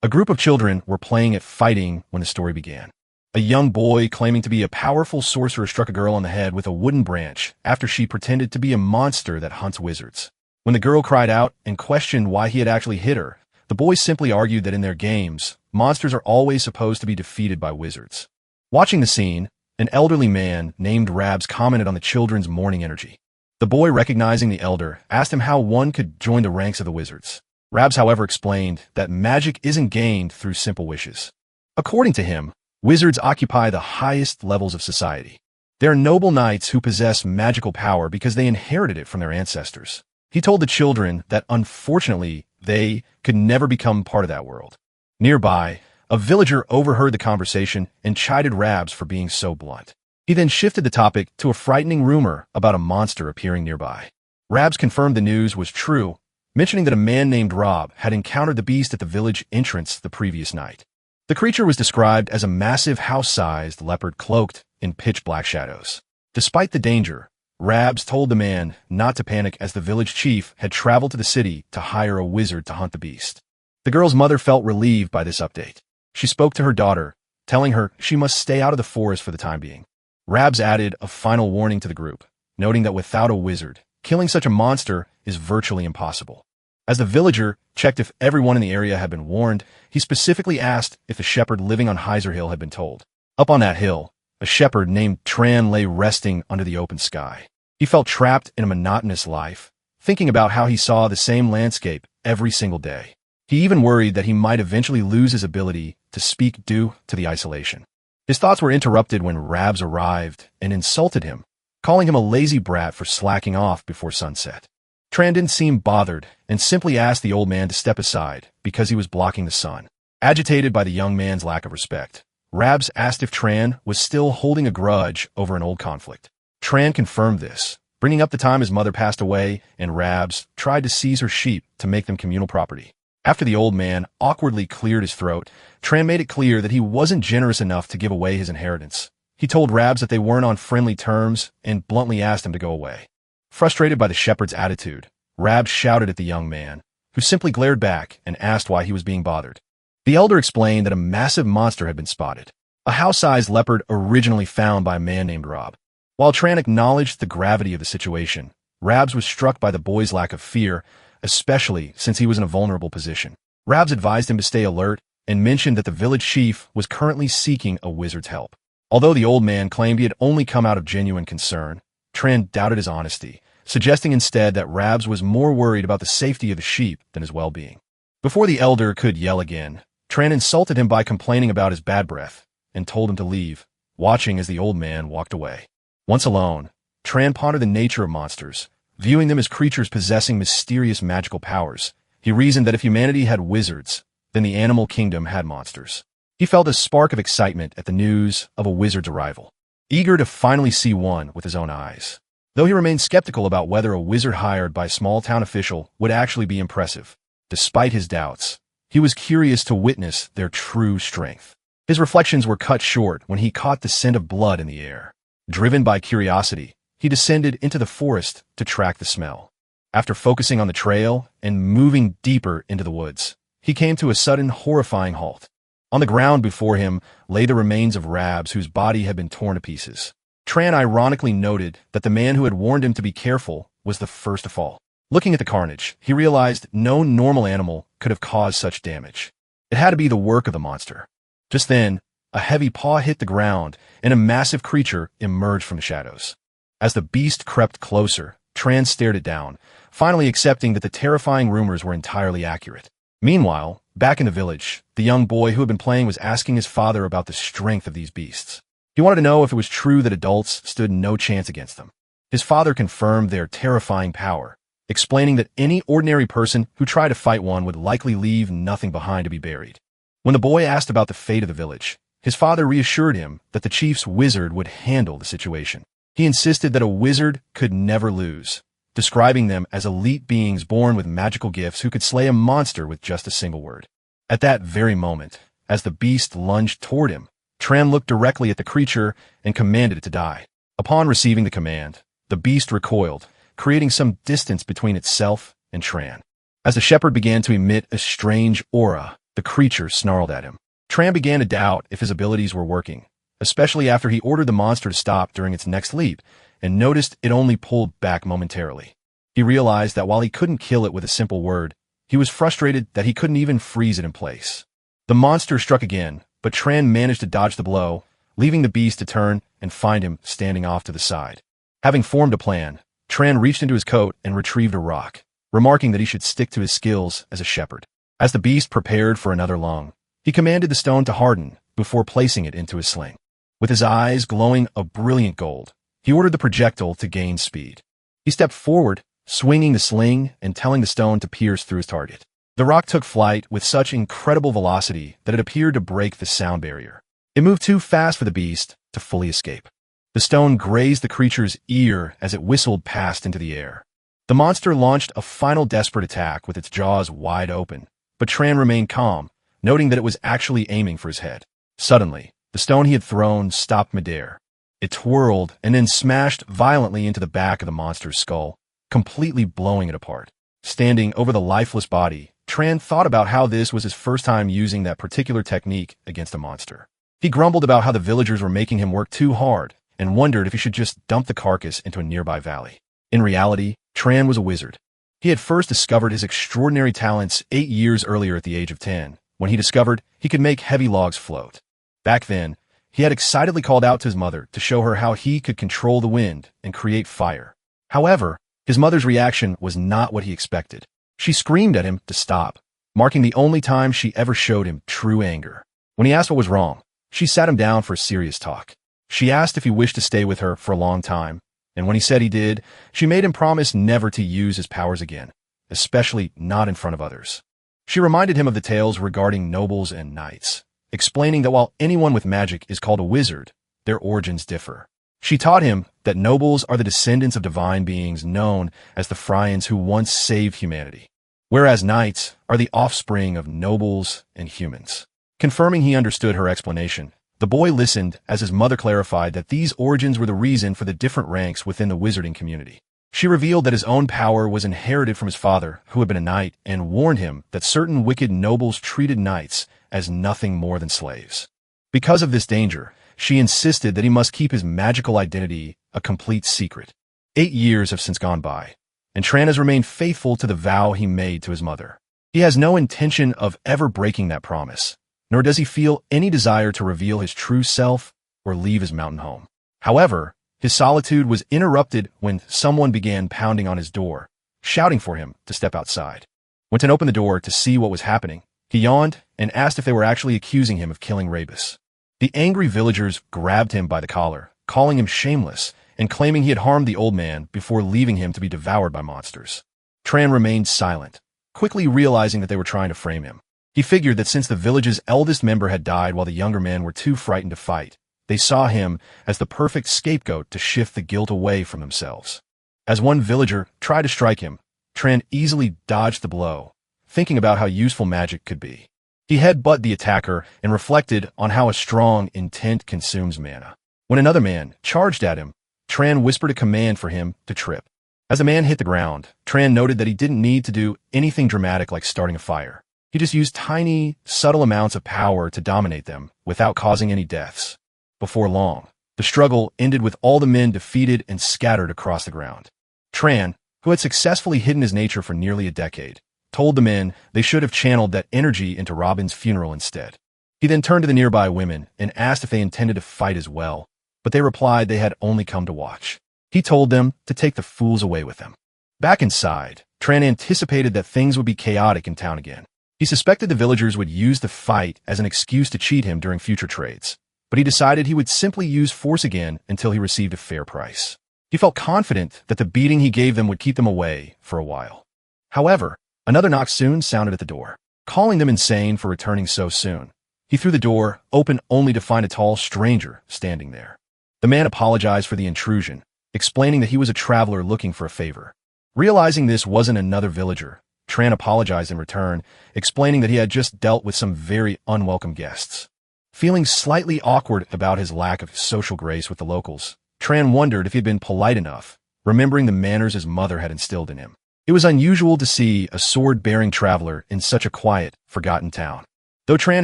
A group of children were playing at fighting when the story began. A young boy claiming to be a powerful sorcerer struck a girl on the head with a wooden branch after she pretended to be a monster that hunts wizards. When the girl cried out and questioned why he had actually hit her, the boy simply argued that in their games, monsters are always supposed to be defeated by wizards. Watching the scene, an elderly man named Rabs commented on the children's mourning energy. The boy, recognizing the elder, asked him how one could join the ranks of the wizards. Rabs, however, explained that magic isn't gained through simple wishes. According to him, wizards occupy the highest levels of society. They are noble knights who possess magical power because they inherited it from their ancestors. He told the children that unfortunately, they could never become part of that world. Nearby, a villager overheard the conversation and chided Rabs for being so blunt. He then shifted the topic to a frightening rumor about a monster appearing nearby. Rabs confirmed the news was true, mentioning that a man named Rob had encountered the beast at the village entrance the previous night. The creature was described as a massive house-sized leopard cloaked in pitch-black shadows. Despite the danger, Rabs told the man not to panic as the village chief had traveled to the city to hire a wizard to hunt the beast. The girl's mother felt relieved by this update. She spoke to her daughter, telling her she must stay out of the forest for the time being. Rabs added a final warning to the group, noting that without a wizard, killing such a monster is virtually impossible. As the villager checked if everyone in the area had been warned, he specifically asked if the shepherd living on Heiser Hill had been told. Up on that hill, a shepherd named Tran lay resting under the open sky. He felt trapped in a monotonous life, thinking about how he saw the same landscape every single day. He even worried that he might eventually lose his ability to speak due to the isolation. His thoughts were interrupted when Rabs arrived and insulted him, calling him a lazy brat for slacking off before sunset. Tran didn't seem bothered and simply asked the old man to step aside because he was blocking the sun. Agitated by the young man's lack of respect, Rabs asked if Tran was still holding a grudge over an old conflict. Tran confirmed this, bringing up the time his mother passed away and Rabs tried to seize her sheep to make them communal property. After the old man awkwardly cleared his throat, Tran made it clear that he wasn't generous enough to give away his inheritance. He told Rabs that they weren't on friendly terms and bluntly asked him to go away. Frustrated by the shepherd's attitude, Rabs shouted at the young man, who simply glared back and asked why he was being bothered. The elder explained that a massive monster had been spotted, a house-sized leopard originally found by a man named Rob. While Tran acknowledged the gravity of the situation, Rabs was struck by the boy's lack of fear, especially since he was in a vulnerable position. Rabs advised him to stay alert and mentioned that the village chief was currently seeking a wizard's help. Although the old man claimed he had only come out of genuine concern, Tran doubted his honesty, suggesting instead that Rabs was more worried about the safety of the sheep than his well-being. Before the elder could yell again, Tran insulted him by complaining about his bad breath and told him to leave, watching as the old man walked away. Once alone, Tran pondered the nature of monsters, viewing them as creatures possessing mysterious magical powers. He reasoned that if humanity had wizards, then the animal kingdom had monsters. He felt a spark of excitement at the news of a wizard's arrival, eager to finally see one with his own eyes. Though he remained skeptical about whether a wizard hired by a small-town official would actually be impressive, despite his doubts, he was curious to witness their true strength. His reflections were cut short when he caught the scent of blood in the air. Driven by curiosity, he descended into the forest to track the smell. After focusing on the trail and moving deeper into the woods, he came to a sudden horrifying halt. On the ground before him lay the remains of Rabs, whose body had been torn to pieces. Tran ironically noted that the man who had warned him to be careful was the first to fall. Looking at the carnage, he realized no normal animal could have caused such damage. It had to be the work of the monster. Just then, a heavy paw hit the ground, and a massive creature emerged from the shadows. As the beast crept closer, Tran stared it down, finally accepting that the terrifying rumors were entirely accurate. Meanwhile, back in the village, the young boy who had been playing was asking his father about the strength of these beasts. He wanted to know if it was true that adults stood no chance against them. His father confirmed their terrifying power, explaining that any ordinary person who tried to fight one would likely leave nothing behind to be buried. When the boy asked about the fate of the village, his father reassured him that the chief's wizard would handle the situation. He insisted that a wizard could never lose, describing them as elite beings born with magical gifts who could slay a monster with just a single word. At that very moment, as the beast lunged toward him, Tran looked directly at the creature and commanded it to die. Upon receiving the command, the beast recoiled, creating some distance between itself and Tran. As the shepherd began to emit a strange aura, The creature snarled at him. Tran began to doubt if his abilities were working, especially after he ordered the monster to stop during its next leap, and noticed it only pulled back momentarily. He realized that while he couldn't kill it with a simple word, he was frustrated that he couldn't even freeze it in place. The monster struck again, but Tran managed to dodge the blow, leaving the beast to turn and find him standing off to the side. Having formed a plan, Tran reached into his coat and retrieved a rock, remarking that he should stick to his skills as a shepherd. As the beast prepared for another lung, he commanded the stone to harden before placing it into his sling. With his eyes glowing a brilliant gold, he ordered the projectile to gain speed. He stepped forward, swinging the sling and telling the stone to pierce through his target. The rock took flight with such incredible velocity that it appeared to break the sound barrier. It moved too fast for the beast to fully escape. The stone grazed the creature's ear as it whistled past into the air. The monster launched a final desperate attack with its jaws wide open, but Tran remained calm, noting that it was actually aiming for his head. Suddenly, the stone he had thrown stopped midair. It twirled and then smashed violently into the back of the monster's skull, completely blowing it apart. Standing over the lifeless body, Tran thought about how this was his first time using that particular technique against a monster. He grumbled about how the villagers were making him work too hard and wondered if he should just dump the carcass into a nearby valley. In reality, Tran was a wizard. He had first discovered his extraordinary talents 8 years earlier at the age of 10, when he discovered he could make heavy logs float. Back then, he had excitedly called out to his mother to show her how he could control the wind and create fire. However, his mother's reaction was not what he expected. She screamed at him to stop, marking the only time she ever showed him true anger. When he asked what was wrong, she sat him down for a serious talk. She asked if he wished to stay with her for a long time, and when he said he did, she made him promise never to use his powers again, especially not in front of others. She reminded him of the tales regarding nobles and knights, explaining that while anyone with magic is called a wizard, their origins differ. She taught him that nobles are the descendants of divine beings known as the Phryans who once saved humanity, whereas knights are the offspring of nobles and humans. Confirming he understood her explanation, the boy listened as his mother clarified that these origins were the reason for the different ranks within the wizarding community. She revealed that his own power was inherited from his father, who had been a knight, and warned him that certain wicked nobles treated knights as nothing more than slaves. Because of this danger, she insisted that he must keep his magical identity a complete secret. 8 years have since gone by, and Tran has remained faithful to the vow he made to his mother. He has no intention of ever breaking that promise, nor does he feel any desire to reveal his true self or leave his mountain home. However, his solitude was interrupted when someone began pounding on his door, shouting for him to step outside. When Tran opened the door to see what was happening, he yawned and asked if they were actually accusing him of killing Rebus. The angry villagers grabbed him by the collar, calling him shameless and claiming he had harmed the old man before leaving him to be devoured by monsters. Tran remained silent, quickly realizing that they were trying to frame him. He figured that since the village's eldest member had died while the younger men were too frightened to fight, they saw him as the perfect scapegoat to shift the guilt away from themselves. As one villager tried to strike him, Tran easily dodged the blow, thinking about how useful magic could be. He headbutted the attacker and reflected on how a strong intent consumes mana. When another man charged at him, Tran whispered a command for him to trip. As the man hit the ground, Tran noted that he didn't need to do anything dramatic like starting a fire. He just used tiny, subtle amounts of power to dominate them without causing any deaths. Before long, the struggle ended with all the men defeated and scattered across the ground. Tran, who had successfully hidden his nature for nearly a decade, told the men they should have channeled that energy into Robin's funeral instead. He then turned to the nearby women and asked if they intended to fight as well, but they replied they had only come to watch. He told them to take the fools away with them. Back inside, Tran anticipated that things would be chaotic in town again. He suspected the villagers would use the fight as an excuse to cheat him during future trades, but he decided he would simply use force again until he received a fair price. He felt confident that the beating he gave them would keep them away for a while. However, another knock soon sounded at the door, calling them insane for returning so soon. He threw the door open only to find a tall stranger standing there. The man apologized for the intrusion, explaining that he was a traveler looking for a favor. Realizing this wasn't another villager, Tran apologized in return, explaining that he had just dealt with some very unwelcome guests. Feeling slightly awkward about his lack of social grace with the locals, Tran wondered if he had been polite enough, remembering the manners his mother had instilled in him. It was unusual to see a sword-bearing traveler in such a quiet, forgotten town. Though Tran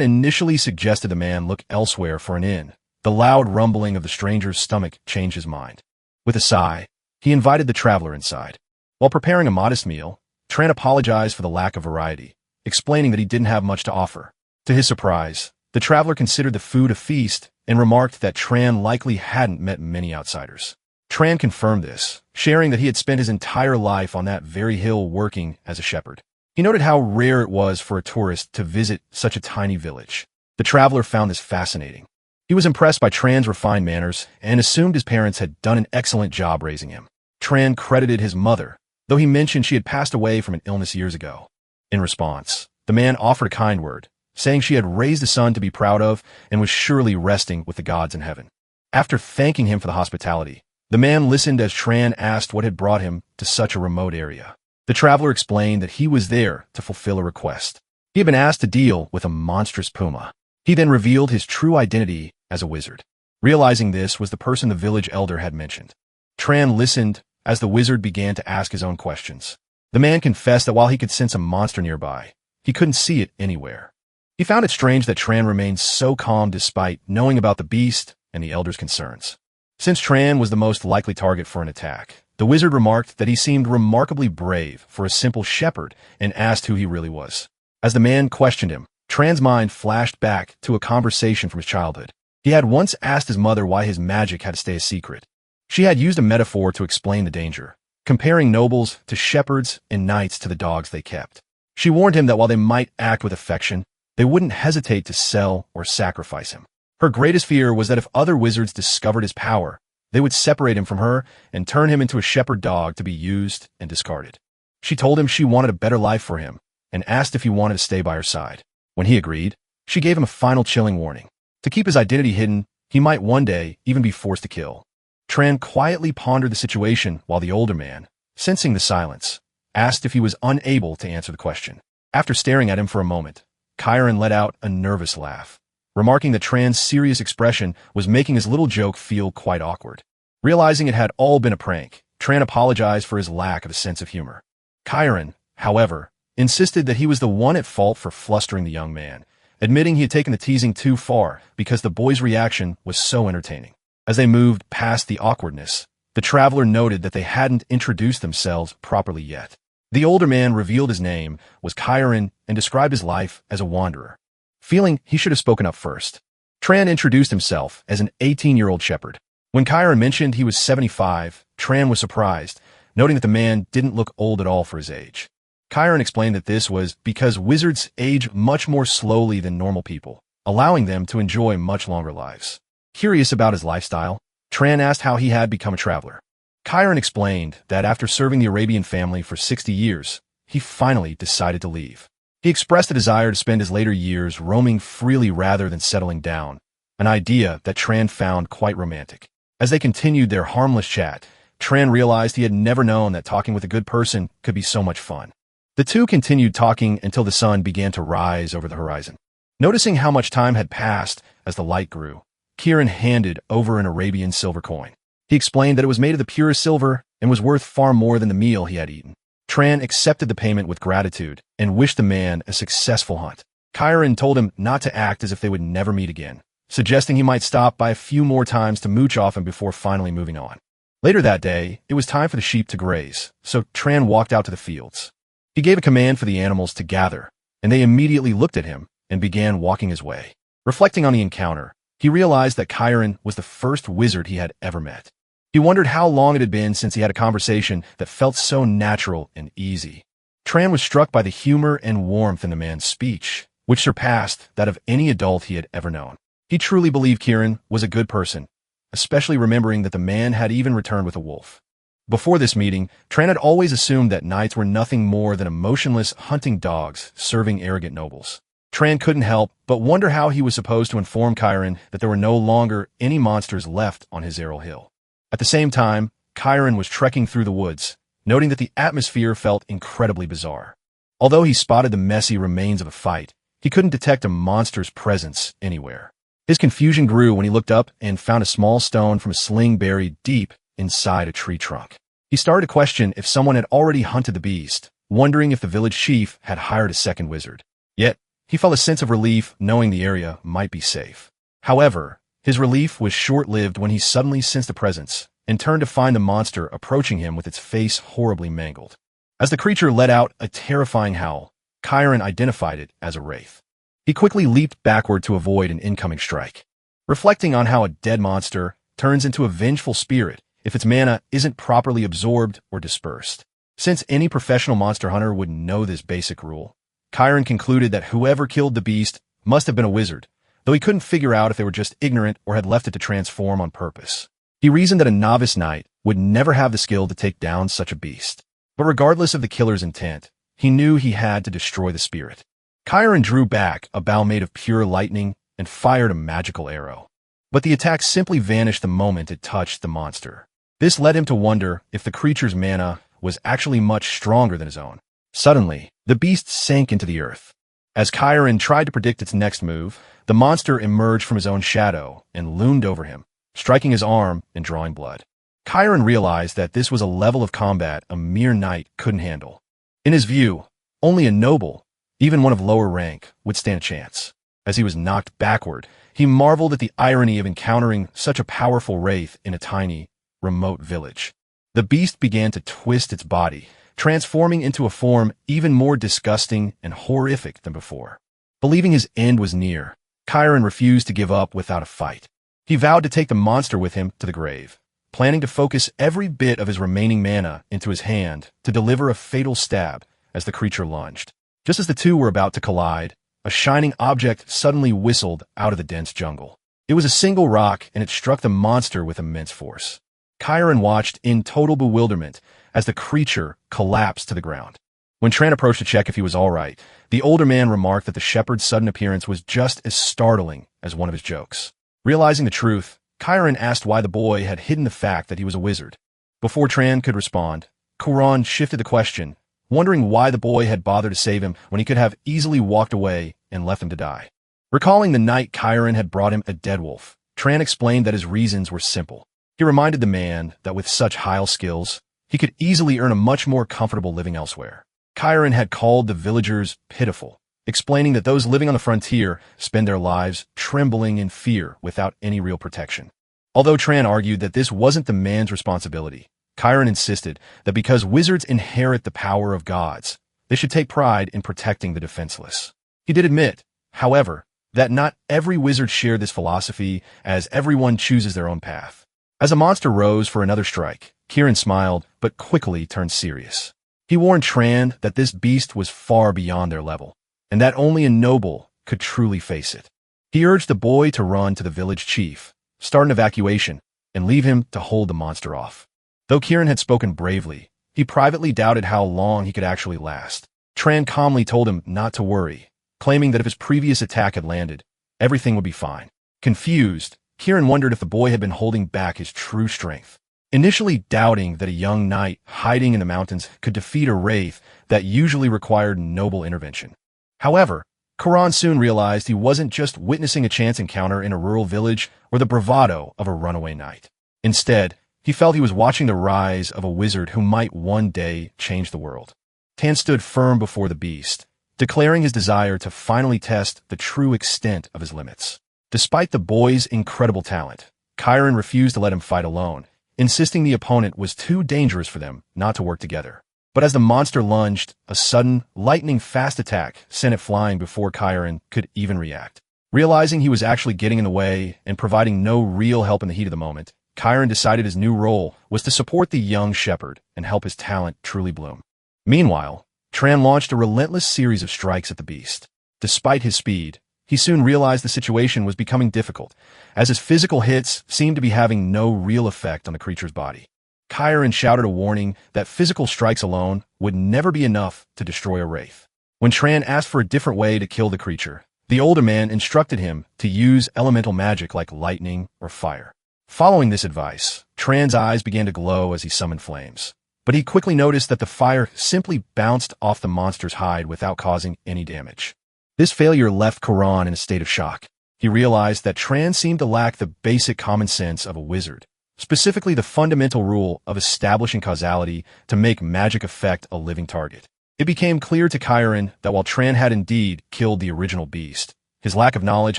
initially suggested the man look elsewhere for an inn, the loud rumbling of the stranger's stomach changed his mind. With a sigh, he invited the traveler inside. While preparing a modest meal, Tran apologized for the lack of variety, explaining that he didn't have much to offer. To his surprise, the traveler considered the food a feast and remarked that Tran likely hadn't met many outsiders. Tran confirmed this, sharing that he had spent his entire life on that very hill working as a shepherd. He noted how rare it was for a tourist to visit such a tiny village. The traveler found this fascinating. He was impressed by Tran's refined manners and assumed his parents had done an excellent job raising him. Tran credited his mother, though he mentioned she had passed away from an illness years ago. In response, the man offered a kind word, saying she had raised a son to be proud of and was surely resting with the gods in heaven. After thanking him for the hospitality, the man listened as Tran asked what had brought him to such a remote area. The traveler explained that he was there to fulfill a request. He had been asked to deal with a monstrous puma. He then revealed his true identity as a wizard. Realizing this was the person the village elder had mentioned. Tran listened as the wizard began to ask his own questions. The man confessed that while he could sense a monster nearby, he couldn't see it anywhere. He found it strange that Tran remained so calm despite knowing about the beast and the elder's concerns. Since Tran was the most likely target for an attack, the wizard remarked that he seemed remarkably brave for a simple shepherd and asked who he really was. As the man questioned him, Tran's mind flashed back to a conversation from his childhood. He had once asked his mother why his magic had to stay a secret. She had used a metaphor to explain the danger, comparing nobles to shepherds and knights to the dogs they kept. She warned him that while they might act with affection, they wouldn't hesitate to sell or sacrifice him. Her greatest fear was that if other wizards discovered his power, they would separate him from her and turn him into a shepherd dog to be used and discarded. She told him she wanted a better life for him and asked if he wanted to stay by her side. When he agreed, she gave him a final chilling warning. To keep his identity hidden, he might one day even be forced to kill. Tran quietly pondered the situation while the older man, sensing the silence, asked if he was unable to answer the question. After staring at him for a moment, Chiron let out a nervous laugh, remarking that Tran's serious expression was making his little joke feel quite awkward. Realizing it had all been a prank, Tran apologized for his lack of a sense of humor. Chiron, however, insisted that he was the one at fault for flustering the young man, admitting he had taken the teasing too far because the boy's reaction was so entertaining. As they moved past the awkwardness, the traveler noted that they hadn't introduced themselves properly yet. The older man revealed his name was Chiron and described his life as a wanderer, feeling he should have spoken up first. Tran introduced himself as an 18-year-old shepherd. When Chiron mentioned he was 75, Tran was surprised, noting that the man didn't look old at all for his age. Chiron explained that this was because wizards age much more slowly than normal people, allowing them to enjoy much longer lives. Curious about his lifestyle, Tran asked how he had become a traveler. Chiron explained that after serving the Arabian family for 60 years, he finally decided to leave. He expressed a desire to spend his later years roaming freely rather than settling down, an idea that Tran found quite romantic. As they continued their harmless chat, Tran realized he had never known that talking with a good person could be so much fun. The two continued talking until the sun began to rise over the horizon. Noticing how much time had passed as the light grew, Chiron handed over an Arabian silver coin. He explained that it was made of the purest silver and was worth far more than the meal he had eaten. Tran accepted the payment with gratitude and wished the man a successful hunt. Chiron told him not to act as if they would never meet again, suggesting he might stop by a few more times to mooch off him before finally moving on. Later that day, it was time for the sheep to graze, so Tran walked out to the fields. He gave a command for the animals to gather, and they immediately looked at him and began walking his way. Reflecting on the encounter, he realized that Chiron was the first wizard he had ever met. He wondered how long it had been since he had a conversation that felt so natural and easy. Tran was struck by the humor and warmth in the man's speech, which surpassed that of any adult he had ever known. He truly believed Chiron was a good person, especially remembering that the man had even returned with a wolf. Before this meeting, Tran had always assumed that knights were nothing more than emotionless hunting dogs serving arrogant nobles. Tran couldn't help but wonder how he was supposed to inform Chiron that there were no longer any monsters left on his Errol Hill. At the same time, Chiron was trekking through the woods, noting that the atmosphere felt incredibly bizarre. Although he spotted the messy remains of a fight, he couldn't detect a monster's presence anywhere. His confusion grew when he looked up and found a small stone from a sling buried deep inside a tree trunk. He started to question if someone had already hunted the beast, wondering if the village chief had hired a second wizard. Yet, He felt a sense of relief knowing the area might be safe. However, his relief was short-lived when he suddenly sensed a presence and turned to find the monster approaching him with its face horribly mangled. As the creature let out a terrifying howl, Chiron identified it as a wraith. He quickly leaped backward to avoid an incoming strike. Reflecting on how a dead monster turns into a vengeful spirit if its mana isn't properly absorbed or dispersed. Since any professional monster hunter would know this basic rule, Chiron concluded that whoever killed the beast must have been a wizard, though he couldn't figure out if they were just ignorant or had left it to transform on purpose. He reasoned that a novice knight would never have the skill to take down such a beast. But regardless of the killer's intent, he knew he had to destroy the spirit. Chiron drew back a bow made of pure lightning and fired a magical arrow. But the attack simply vanished the moment it touched the monster. This led him to wonder if the creature's mana was actually much stronger than his own. Suddenly, the beast sank into the earth. As Chiron tried to predict its next move, the monster emerged from his own shadow and loomed over him, striking his arm and drawing blood. Chiron realized that this was a level of combat a mere knight couldn't handle. In his view, only a noble, even one of lower rank, would stand a chance. As he was knocked backward, he marveled at the irony of encountering such a powerful wraith in a tiny, remote village. The beast began to twist its body, transforming into a form even more disgusting and horrific than before. Believing his end was near, Chiron refused to give up without a fight. He vowed to take the monster with him to the grave, planning to focus every bit of his remaining mana into his hand to deliver a fatal stab as the creature lunged. Just as the two were about to collide, a shining object suddenly whistled out of the dense jungle. It was a single rock, and it struck the monster with immense force. Chiron watched in total bewilderment as the creature collapsed to the ground. When Tran approached to check if he was all right, the older man remarked that the shepherd's sudden appearance was just as startling as one of his jokes. Realizing the truth, Chiron asked why the boy had hidden the fact that he was a wizard. Before Tran could respond, Chiron shifted the question, wondering why the boy had bothered to save him when he could have easily walked away and left him to die. Recalling the night Chiron had brought him a dead wolf, Tran explained that his reasons were simple. He reminded the man that with such high skills, he could easily earn a much more comfortable living elsewhere. Chiron had called the villagers pitiful, explaining that those living on the frontier spend their lives trembling in fear without any real protection. Although Tran argued that this wasn't the man's responsibility, Chiron insisted that because wizards inherit the power of gods, they should take pride in protecting the defenseless. He did admit, however, that not every wizard shared this philosophy, as everyone chooses their own path. As a monster rose for another strike, Chiron smiled but quickly turned serious. He warned Tran that this beast was far beyond their level, and that only a noble could truly face it. He urged the boy to run to the village chief, start an evacuation, and leave him to hold the monster off. Though Chiron had spoken bravely, he privately doubted how long he could actually last. Tran calmly told him not to worry, claiming that if his previous attack had landed, everything would be fine. Confused, Chiron wondered if the boy had been holding back his true strength. Initially doubting that a young knight hiding in the mountains could defeat a wraith that usually required noble intervention. However, Chiron soon realized he wasn't just witnessing a chance encounter in a rural village or the bravado of a runaway knight. Instead, he felt he was watching the rise of a wizard who might one day change the world. Tan stood firm before the beast, declaring his desire to finally test the true extent of his limits. Despite the boy's incredible talent, Chiron refused to let him fight alone, insisting the opponent was too dangerous for them not to work together. But as the monster lunged, a sudden, lightning-fast attack sent it flying before Chiron could even react. Realizing he was actually getting in the way and providing no real help in the heat of the moment, Chiron decided his new role was to support the young shepherd and help his talent truly bloom. Meanwhile, Tran launched a relentless series of strikes at the beast. Despite his speed, he soon realized the situation was becoming difficult, as his physical hits seemed to be having no real effect on the creature's body. Chiron shouted a warning that physical strikes alone would never be enough to destroy a wraith. When Tran asked for a different way to kill the creature, the older man instructed him to use elemental magic like lightning or fire. Following this advice, Tran's eyes began to glow as he summoned flames. But he quickly noticed that the fire simply bounced off the monster's hide without causing any damage. This failure left Chiron in a state of shock. He realized that Tran seemed to lack the basic common sense of a wizard, specifically the fundamental rule of establishing causality to make magic affect a living target. It became clear to Chiron that while Tran had indeed killed the original beast, his lack of knowledge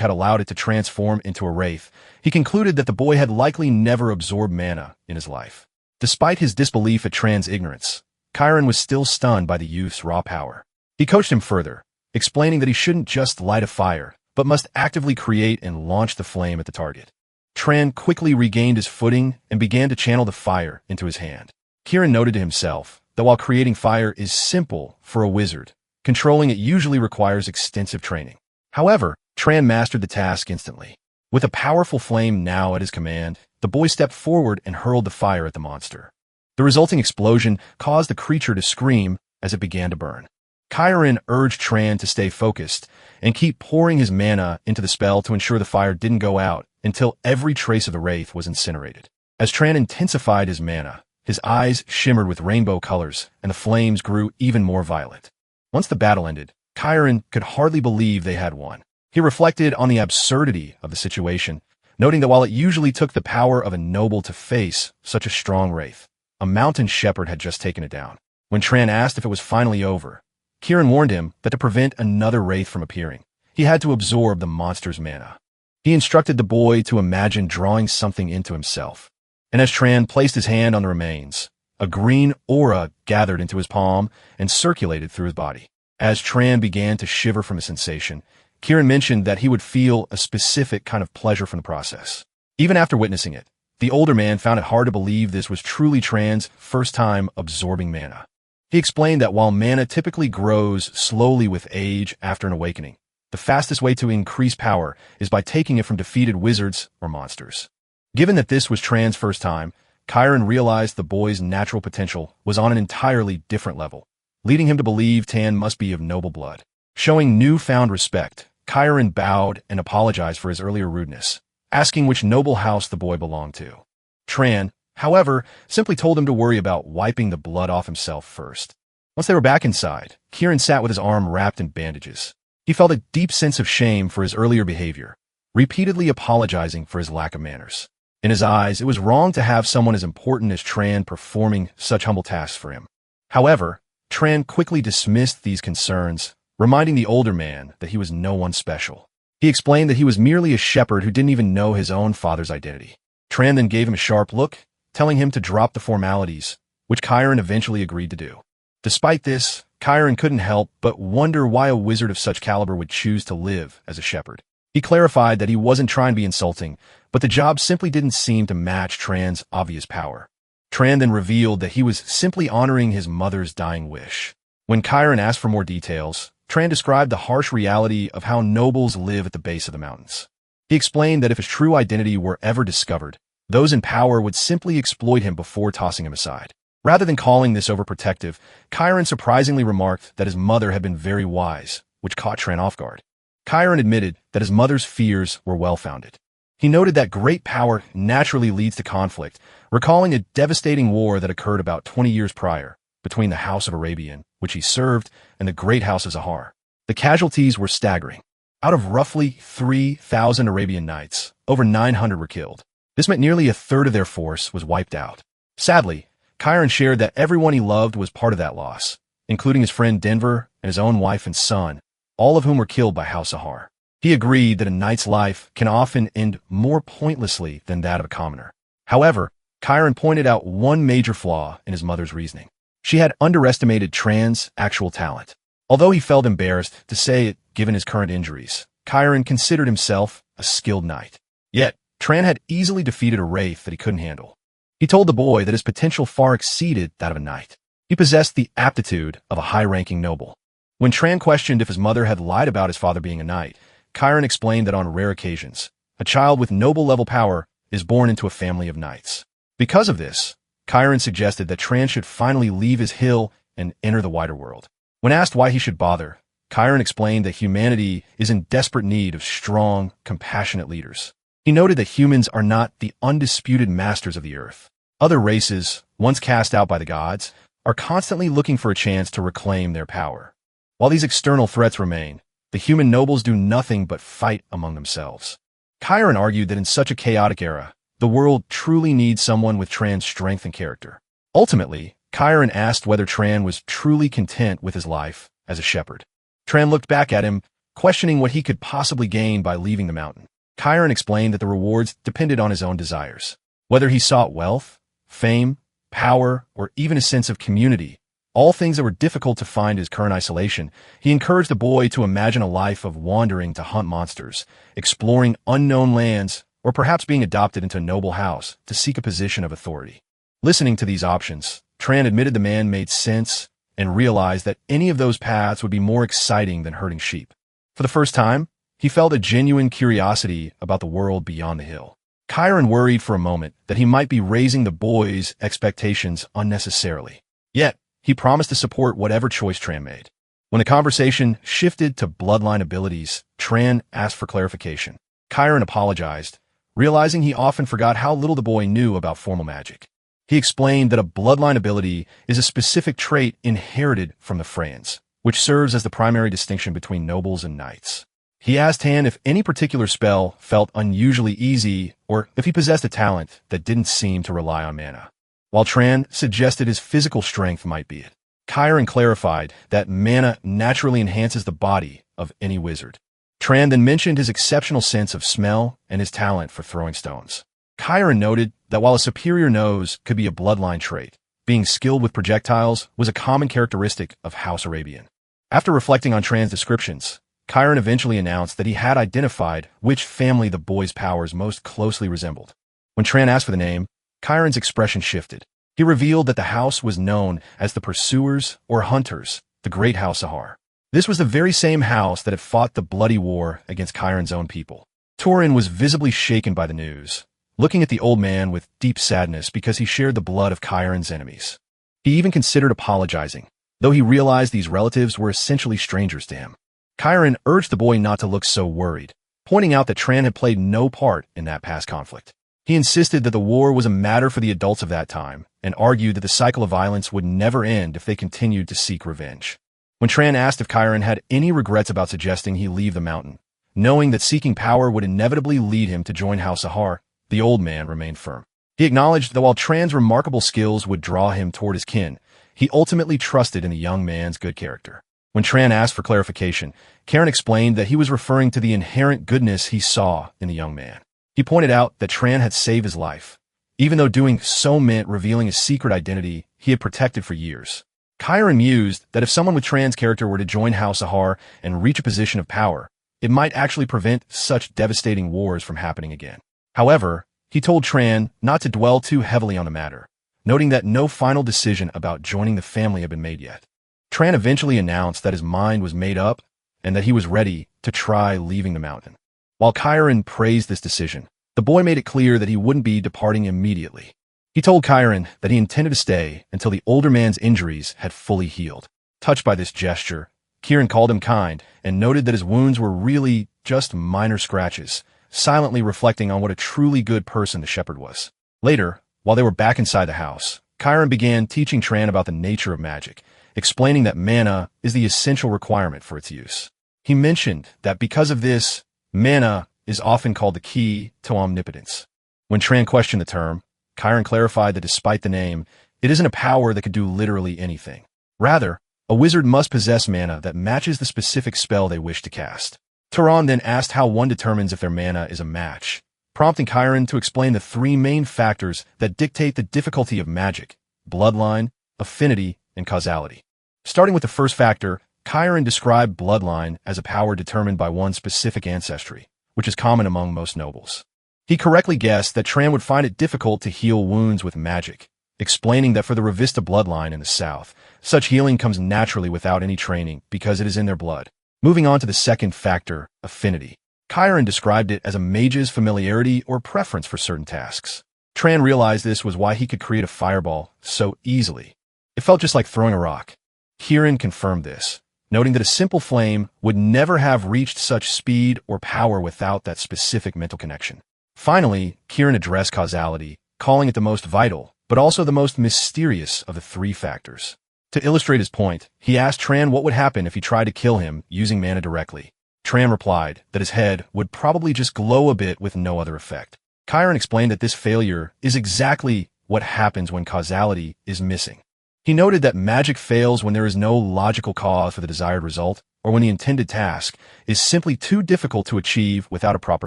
had allowed it to transform into a wraith. He concluded that the boy had likely never absorbed mana in his life. Despite his disbelief at Tran's ignorance, Chiron was still stunned by the youth's raw power. He coached him further, explaining that he shouldn't just light a fire, but must actively create and launch the flame at the target. Tran quickly regained his footing and began to channel the fire into his hand. Chiron noted to himself that while creating fire is simple for a wizard, controlling it usually requires extensive training. However, Tran mastered the task instantly. With a powerful flame now at his command, the boy stepped forward and hurled the fire at the monster. The resulting explosion caused the creature to scream as it began to burn. Chiron urged Tran to stay focused and keep pouring his mana into the spell to ensure the fire didn't go out until every trace of the wraith was incinerated. As Tran intensified his mana, his eyes shimmered with rainbow colors, and the flames grew even more violent. Once the battle ended, Chiron could hardly believe they had won. He reflected on the absurdity of the situation, noting that while it usually took the power of a noble to face such a strong wraith, a mountain shepherd had just taken it down. When Tran asked if it was finally over, Chiron warned him that to prevent another wraith from appearing, he had to absorb the monster's mana. He instructed the boy to imagine drawing something into himself. And as Tran placed his hand on the remains, a green aura gathered into his palm and circulated through his body. As Tran began to shiver from the sensation, Chiron mentioned that he would feel a specific kind of pleasure from the process. Even after witnessing it, the older man found it hard to believe this was truly Tran's first time absorbing mana. He explained that while mana typically grows slowly with age after an awakening, the fastest way to increase power is by taking it from defeated wizards or monsters. Given that this was Tran's first time, Chiron realized the boy's natural potential was on an entirely different level, leading him to believe Tan must be of noble blood. Showing newfound respect, Chiron bowed and apologized for his earlier rudeness, asking which noble house the boy belonged to. Tran, however, simply told him to worry about wiping the blood off himself first. Once they were back inside, Chiron sat with his arm wrapped in bandages. He felt a deep sense of shame for his earlier behavior, repeatedly apologizing for his lack of manners. In his eyes, it was wrong to have someone as important as Tran performing such humble tasks for him. However, Tran quickly dismissed these concerns, reminding the older man that he was no one special. He explained that he was merely a shepherd who didn't even know his own father's identity. Tran then gave him a sharp look, telling him to drop the formalities, which Chiron eventually agreed to do. Despite this, Chiron couldn't help but wonder why a wizard of such caliber would choose to live as a shepherd. He clarified that he wasn't trying to be insulting, but the job simply didn't seem to match Tran's obvious power. Tran then revealed that he was simply honoring his mother's dying wish. When Chiron asked for more details, Tran described the harsh reality of how nobles live at the base of the mountains. He explained that if his true identity were ever discovered, those in power would simply exploit him before tossing him aside. Rather than calling this overprotective, Chiron surprisingly remarked that his mother had been very wise, which caught Tran off guard. Chiron admitted that his mother's fears were well-founded. He noted that great power naturally leads to conflict, recalling a devastating war that occurred about 20 years prior between the House of Arabian, which he served, and the Great House of Zahar. The casualties were staggering. Out of roughly 3,000 Arabian knights, over 900 were killed. This meant nearly a third of their force was wiped out. Sadly, Chiron shared that everyone he loved was part of that loss, including his friend Denver and his own wife and son, all of whom were killed by House Zahar. He agreed that a knight's life can often end more pointlessly than that of a commoner. However, Chiron pointed out one major flaw in his mother's reasoning. She had underestimated Tran's actual talent. Although he felt embarrassed to say it given his current injuries, Chiron considered himself a skilled knight. Yet, Tran had easily defeated a wraith that he couldn't handle. He told the boy that his potential far exceeded that of a knight. He possessed the aptitude of a high-ranking noble. When Tran questioned if his mother had lied about his father being a knight, Chiron explained that on rare occasions, a child with noble-level power is born into a family of knights. Because of this, Chiron suggested that Tran should finally leave his hill and enter the wider world. When asked why he should bother, Chiron explained that humanity is in desperate need of strong, compassionate leaders. He noted that humans are not the undisputed masters of the earth. Other races, once cast out by the gods, are constantly looking for a chance to reclaim their power. While these external threats remain, the human nobles do nothing but fight among themselves. Chiron argued that in such a chaotic era, the world truly needs someone with Tran's strength and character. Ultimately, Chiron asked whether Tran was truly content with his life as a shepherd. Tran looked back at him, questioning what he could possibly gain by leaving the mountain. Chiron explained that the rewards depended on his own desires. Whether he sought wealth, fame, power, or even a sense of community, all things that were difficult to find in his current isolation, he encouraged the boy to imagine a life of wandering to hunt monsters, exploring unknown lands, or perhaps being adopted into a noble house to seek a position of authority. Listening to these options, Tran admitted the man made sense and realized that any of those paths would be more exciting than herding sheep. For the first time, he felt a genuine curiosity about the world beyond the hill. Chiron worried for a moment that he might be raising the boy's expectations unnecessarily. Yet, he promised to support whatever choice Tran made. When the conversation shifted to bloodline abilities, Tran asked for clarification. Chiron apologized, realizing he often forgot how little the boy knew about formal magic. He explained that a bloodline ability is a specific trait inherited from the Freyans, which serves as the primary distinction between nobles and knights. He asked Han if any particular spell felt unusually easy or if he possessed a talent that didn't seem to rely on mana. While Tran suggested his physical strength might be it, Chiron clarified that mana naturally enhances the body of any wizard. Tran then mentioned his exceptional sense of smell and his talent for throwing stones. Chiron noted that while a superior nose could be a bloodline trait, being skilled with projectiles was a common characteristic of House Arabian. After reflecting on Tran's descriptions, Chiron eventually announced that he had identified which family the boy's powers most closely resembled. When Tran asked for the name, Chiron's expression shifted. He revealed that the house was known as the Pursuers or Hunters, the Great House Sahar. This was the very same house that had fought the bloody war against Chiron's own people. Turin was visibly shaken by the news, looking at the old man with deep sadness because he shared the blood of Chiron's enemies. He even considered apologizing, though he realized these relatives were essentially strangers to him. Chiron urged the boy not to look so worried, pointing out that Tran had played no part in that past conflict. He insisted that the war was a matter for the adults of that time, and argued that the cycle of violence would never end if they continued to seek revenge. When Tran asked if Chiron had any regrets about suggesting he leave the mountain, knowing that seeking power would inevitably lead him to join House Sahar, the old man remained firm. He acknowledged that while Tran's remarkable skills would draw him toward his kin, he ultimately trusted in the young man's good character. When Tran asked for clarification, Chiron explained that he was referring to the inherent goodness he saw in the young man. He pointed out that Tran had saved his life, even though doing so meant revealing a secret identity he had protected for years. Chiron mused that if someone with Tran's character were to join House Sahar and reach a position of power, it might actually prevent such devastating wars from happening again. However, he told Tran not to dwell too heavily on the matter, noting that no final decision about joining the family had been made yet. Tran eventually announced that his mind was made up and that he was ready to try leaving the mountain. While Chiron praised this decision, the boy made it clear that he wouldn't be departing immediately. He told Chiron that he intended to stay until the older man's injuries had fully healed. Touched by this gesture, Chiron called him kind and noted that his wounds were really just minor scratches, silently reflecting on what a truly good person the shepherd was. Later, while they were back inside the house, Chiron began teaching Tran about the nature of magic, explaining that mana is the essential requirement for its use. He mentioned that because of this, mana is often called the key to omnipotence. When Tran questioned the term, Chiron clarified that despite the name, it isn't a power that could do literally anything. Rather, a wizard must possess mana that matches the specific spell they wish to cast. Turan then asked how one determines if their mana is a match, prompting Chiron to explain the three main factors that dictate the difficulty of magic: bloodline, affinity, and causality. Starting with the first factor, Chiron described bloodline as a power determined by one's specific ancestry, which is common among most nobles. He correctly guessed that Tran would find it difficult to heal wounds with magic, explaining that for the Revista bloodline in the south, such healing comes naturally without any training because it is in their blood. Moving on to the second factor, affinity. Chiron described it as a mage's familiarity or preference for certain tasks. Tran realized this was why he could create a fireball so easily. It felt just like throwing a rock. Chiron confirmed this, noting that a simple flame would never have reached such speed or power without that specific mental connection. Finally, Chiron addressed causality, calling it the most vital, but also the most mysterious of the three factors. To illustrate his point, he asked Tran what would happen if he tried to kill him using mana directly. Tran replied that his head would probably just glow a bit with no other effect. Chiron explained that this failure is exactly what happens when causality is missing. He noted that magic fails when there is no logical cause for the desired result, or when the intended task is simply too difficult to achieve without a proper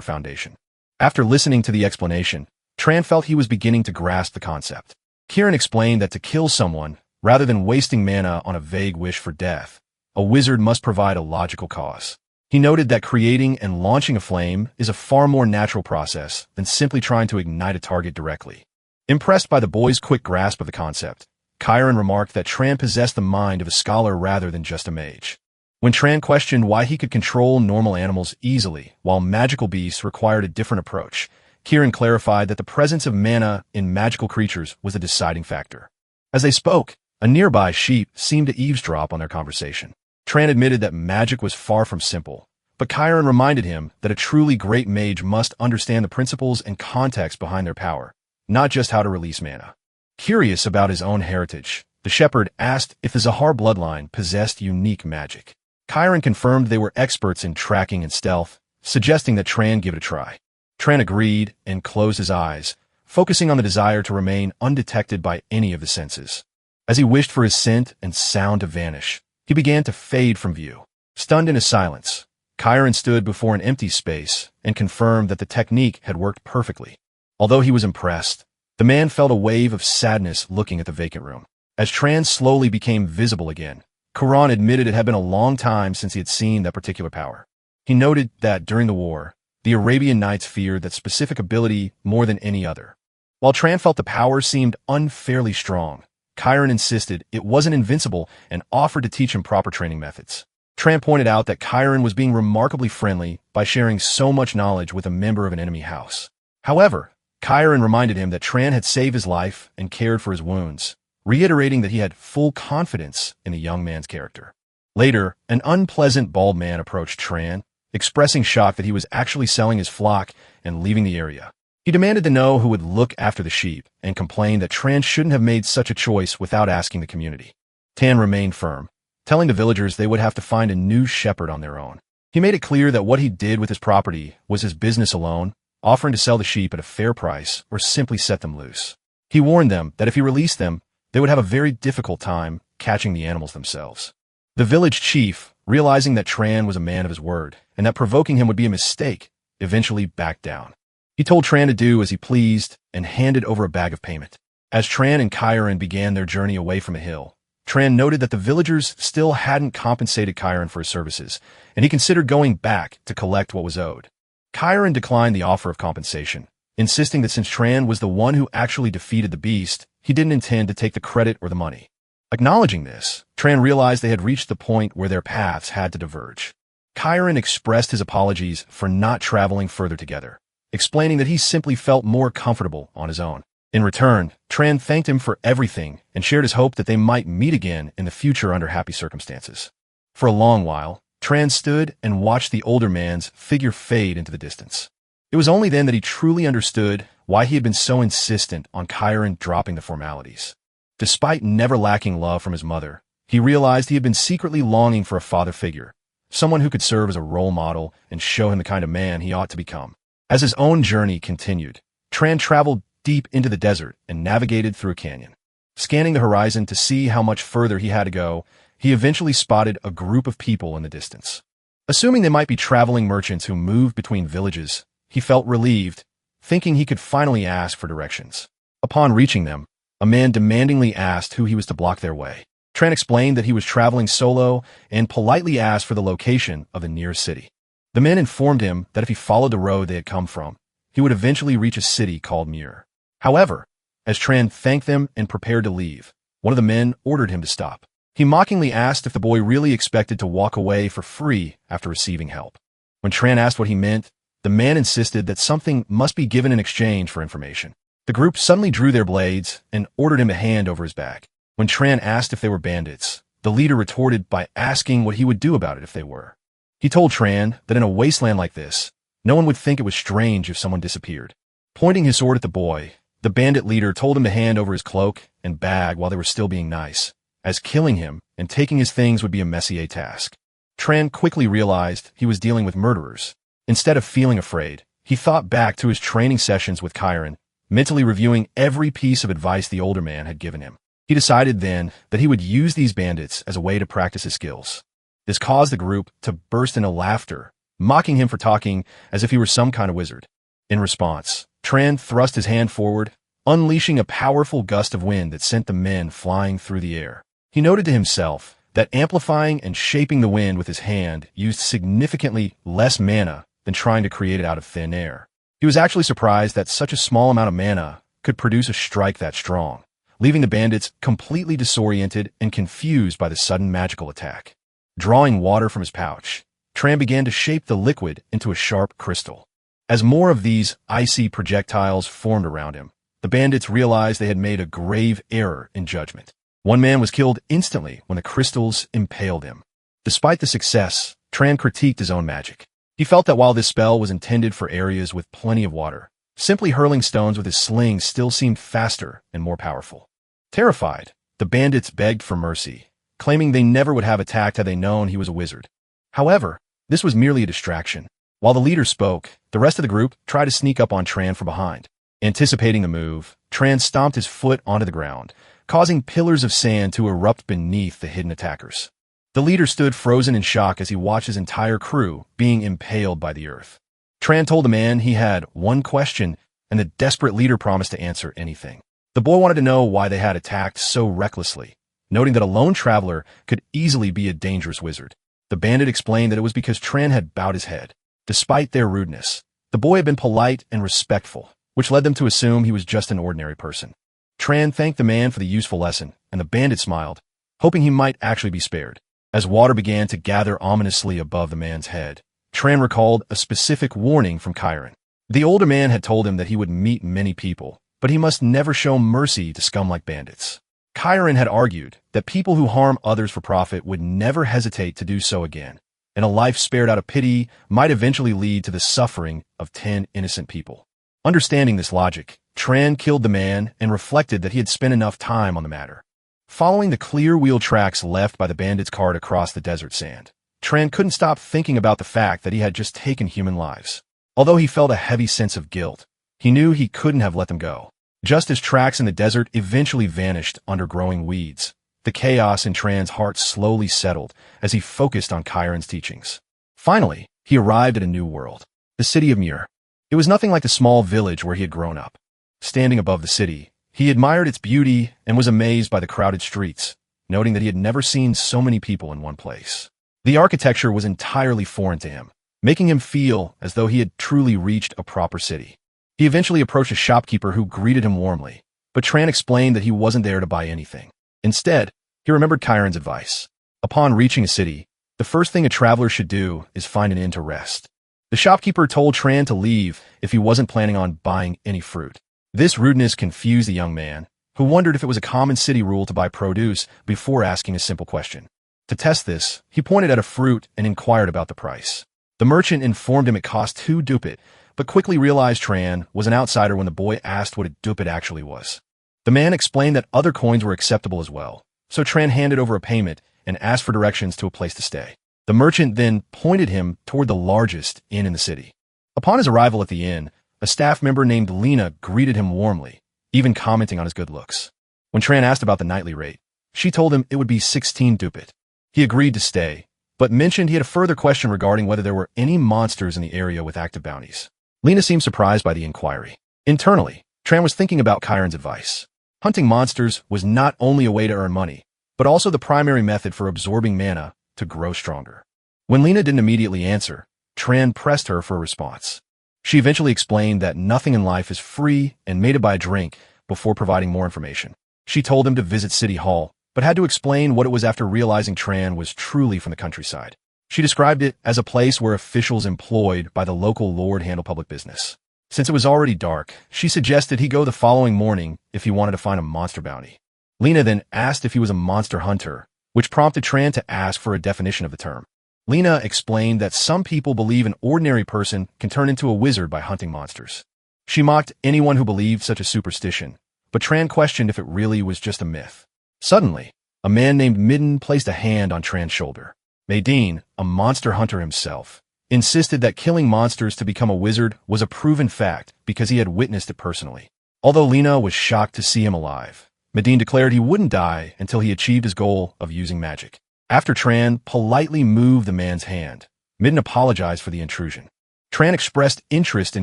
foundation. After listening to the explanation, Tran felt he was beginning to grasp the concept. Kieran explained that to kill someone, rather than wasting mana on a vague wish for death, a wizard must provide a logical cause. He noted that creating and launching a flame is a far more natural process than simply trying to ignite a target directly. Impressed by the boy's quick grasp of the concept, Kieran remarked that Tran possessed the mind of a scholar rather than just a mage. When Tran questioned why he could control normal animals easily while magical beasts required a different approach, Kieran clarified that the presence of mana in magical creatures was a deciding factor. As they spoke, a nearby sheep seemed to eavesdrop on their conversation. Tran admitted that magic was far from simple, but Kieran reminded him that a truly great mage must understand the principles and context behind their power, not just how to release mana. Curious about his own heritage, the shepherd asked if the Zahar bloodline possessed unique magic. Kieran confirmed they were experts in tracking and stealth, suggesting that Tran give it a try. Tran agreed and closed his eyes, focusing on the desire to remain undetected by any of the senses. As he wished for his scent and sound to vanish, he began to fade from view. Stunned into silence, Kieran stood before an empty space and confirmed that the technique had worked perfectly. Although he was impressed, the man felt a wave of sadness looking at the vacant room. As Tran slowly became visible again, Kuran admitted it had been a long time since he had seen that particular power. He noted that during the war, the Arabian Knights feared that specific ability more than any other. While Tran felt the power seemed unfairly strong, Kieran insisted it wasn't invincible and offered to teach him proper training methods. Tran pointed out that Kieran was being remarkably friendly by sharing so much knowledge with a member of an enemy house. However, Kieran reminded him that Tran had saved his life and cared for his wounds, reiterating that he had full confidence in the young man's character. Later, an unpleasant bald man approached Tran, expressing shock that he was actually selling his flock and leaving the area. He demanded to know who would look after the sheep and complained that Tran shouldn't have made such a choice without asking the community. Tan remained firm, telling the villagers they would have to find a new shepherd on their own. He made it clear that what he did with his property was his business alone, offering to sell the sheep at a fair price or simply set them loose. He warned them that if he released them, they would have a very difficult time catching the animals themselves. The village chief, realizing that Tran was a man of his word and that provoking him would be a mistake, eventually backed down. He told Tran to do as he pleased and handed over a bag of payment. As Tran and Kieran began their journey away from the hill, Tran noted that the villagers still hadn't compensated Kieran for his services, and he considered going back to collect what was owed. Kieran declined the offer of compensation, insisting that since Tran was the one who actually defeated the beast, he didn't intend to take the credit or the money. Acknowledging this, Tran realized they had reached the point where their paths had to diverge. Kieran expressed his apologies for not traveling further together, explaining that he simply felt more comfortable on his own. In return, Tran thanked him for everything and shared his hope that they might meet again in the future under happy circumstances. For a long while, Tran stood and watched the older man's figure fade into the distance. It was only then that he truly understood why he had been so insistent on Kieran dropping the formalities. Despite never lacking love from his mother, he realized he had been secretly longing for a father figure, someone who could serve as a role model and show him the kind of man he ought to become. As his own journey continued, Tran traveled deep into the desert and navigated through a canyon. Scanning the horizon to see how much further he had to go, he eventually spotted a group of people in the distance. Assuming they might be traveling merchants who moved between villages, he felt relieved, thinking he could finally ask for directions. Upon reaching them, a man demandingly asked who he was to block their way. Tran explained that he was traveling solo and politely asked for the location of the nearest city. The men informed him that if he followed the road they had come from, he would eventually reach a city called Muir. However, as Tran thanked them and prepared to leave, one of the men ordered him to stop. He mockingly asked if the boy really expected to walk away for free after receiving help. When Tran asked what he meant, the man insisted that something must be given in exchange for information. The group suddenly drew their blades and ordered him to hand over his bag. When Tran asked if they were bandits, the leader retorted by asking what he would do about it if they were. He told Tran that in a wasteland like this, no one would think it was strange if someone disappeared. Pointing his sword at the boy, the bandit leader told him to hand over his cloak and bag while they were still being nice, as killing him and taking his things would be a messier task. Tran quickly realized he was dealing with murderers. Instead of feeling afraid, he thought back to his training sessions with Kieran, mentally reviewing every piece of advice the older man had given him. He decided then that he would use these bandits as a way to practice his skills. This caused the group to burst into laughter, mocking him for talking as if he were some kind of wizard. In response, Tran thrust his hand forward, unleashing a powerful gust of wind that sent the men flying through the air. He noted to himself that amplifying and shaping the wind with his hand used significantly less mana than trying to create it out of thin air. He was actually surprised that such a small amount of mana could produce a strike that strong, leaving the bandits completely disoriented and confused by the sudden magical attack. Drawing water from his pouch, Tran began to shape the liquid into a sharp crystal. As more of these icy projectiles formed around him, the bandits realized they had made a grave error in judgment. One man was killed instantly when the crystals impaled him. Despite the success, Tran critiqued his own magic. He felt that while this spell was intended for areas with plenty of water, simply hurling stones with his sling still seemed faster and more powerful. Terrified, the bandits begged for mercy, claiming they never would have attacked had they known he was a wizard. However, this was merely a distraction. While the leader spoke, the rest of the group tried to sneak up on Tran from behind. Anticipating the move, Tran stomped his foot onto the ground, causing pillars of sand to erupt beneath the hidden attackers. The leader stood frozen in shock as he watched his entire crew being impaled by the earth. Tran told the man he had one question, and the desperate leader promised to answer anything. The boy wanted to know why they had attacked so recklessly, noting that a lone traveler could easily be a dangerous wizard. The bandit explained that it was because Tran had bowed his head. Despite their rudeness, the boy had been polite and respectful, which led them to assume he was just an ordinary person. Tran thanked the man for the useful lesson, and the bandit smiled, hoping he might actually be spared. As water began to gather ominously above the man's head, Tran recalled a specific warning from Chiron. The older man had told him that he would meet many people, but he must never show mercy to scum like bandits. Chiron had argued that people who harm others for profit would never hesitate to do so again, and a life spared out of pity might eventually lead to the suffering of 10 innocent people. Understanding this logic, Tran killed the man and reflected that he had spent enough time on the matter. Following the clear wheel tracks left by the bandit's cart across the desert sand, Tran couldn't stop thinking about the fact that he had just taken human lives. Although he felt a heavy sense of guilt, he knew he couldn't have let them go. Just as tracks in the desert eventually vanished under growing weeds, the chaos in Tran's heart slowly settled as he focused on Chiron's teachings. Finally, he arrived at a new world, the city of Muir. It was nothing like the small village where he had grown up. Standing above the city, he admired its beauty and was amazed by the crowded streets, noting that he had never seen so many people in one place. The architecture was entirely foreign to him, making him feel as though he had truly reached a proper city. He eventually approached a shopkeeper who greeted him warmly, but Tran explained that he wasn't there to buy anything. Instead, he remembered Chiron's advice. Upon reaching a city, the first thing a traveler should do is find an inn to rest. The shopkeeper told Tran to leave if he wasn't planning on buying any fruit. This rudeness confused the young man, who wondered if it was a common city rule to buy produce before asking a simple question. To test this, he pointed at a fruit and inquired about the price. The merchant informed him it cost 2 dupit, but quickly realized Tran was an outsider when the boy asked what a dupit actually was. The man explained that other coins were acceptable as well, so Tran handed over a payment and asked for directions to a place to stay. The merchant then pointed him toward the largest inn in the city. Upon his arrival at the inn, a staff member named Lena greeted him warmly, even commenting on his good looks. When Tran asked about the nightly rate, she told him it would be 16 dupit. He agreed to stay, but mentioned he had a further question regarding whether there were any monsters in the area with active bounties. Lena seemed surprised by the inquiry. Internally, Tran was thinking about Chiron's advice. Hunting monsters was not only a way to earn money, but also the primary method for absorbing mana to grow stronger. When Lena didn't immediately answer, Tran pressed her for a response. She eventually explained that nothing in life is free and made it by a drink before providing more information. She told him to visit City Hall, but had to explain what it was after realizing Tran was truly from the countryside. She described it as a place where officials employed by the local lord handle public business. Since it was already dark, she suggested he go the following morning if he wanted to find a monster bounty. Lena then asked if he was a monster hunter, which prompted Tran to ask for a definition of the term. Lena explained that some people believe an ordinary person can turn into a wizard by hunting monsters. She mocked anyone who believed such a superstition, but Tran questioned if it really was just a myth. Suddenly, a man named Midden placed a hand on Tran's shoulder. Maydeen, a monster hunter himself, insisted that killing monsters to become a wizard was a proven fact because he had witnessed it personally. Although Lena was shocked to see him alive, Medine declared he wouldn't die until he achieved his goal of using magic. After Tran politely moved the man's hand, Midden apologized for the intrusion. Tran expressed interest in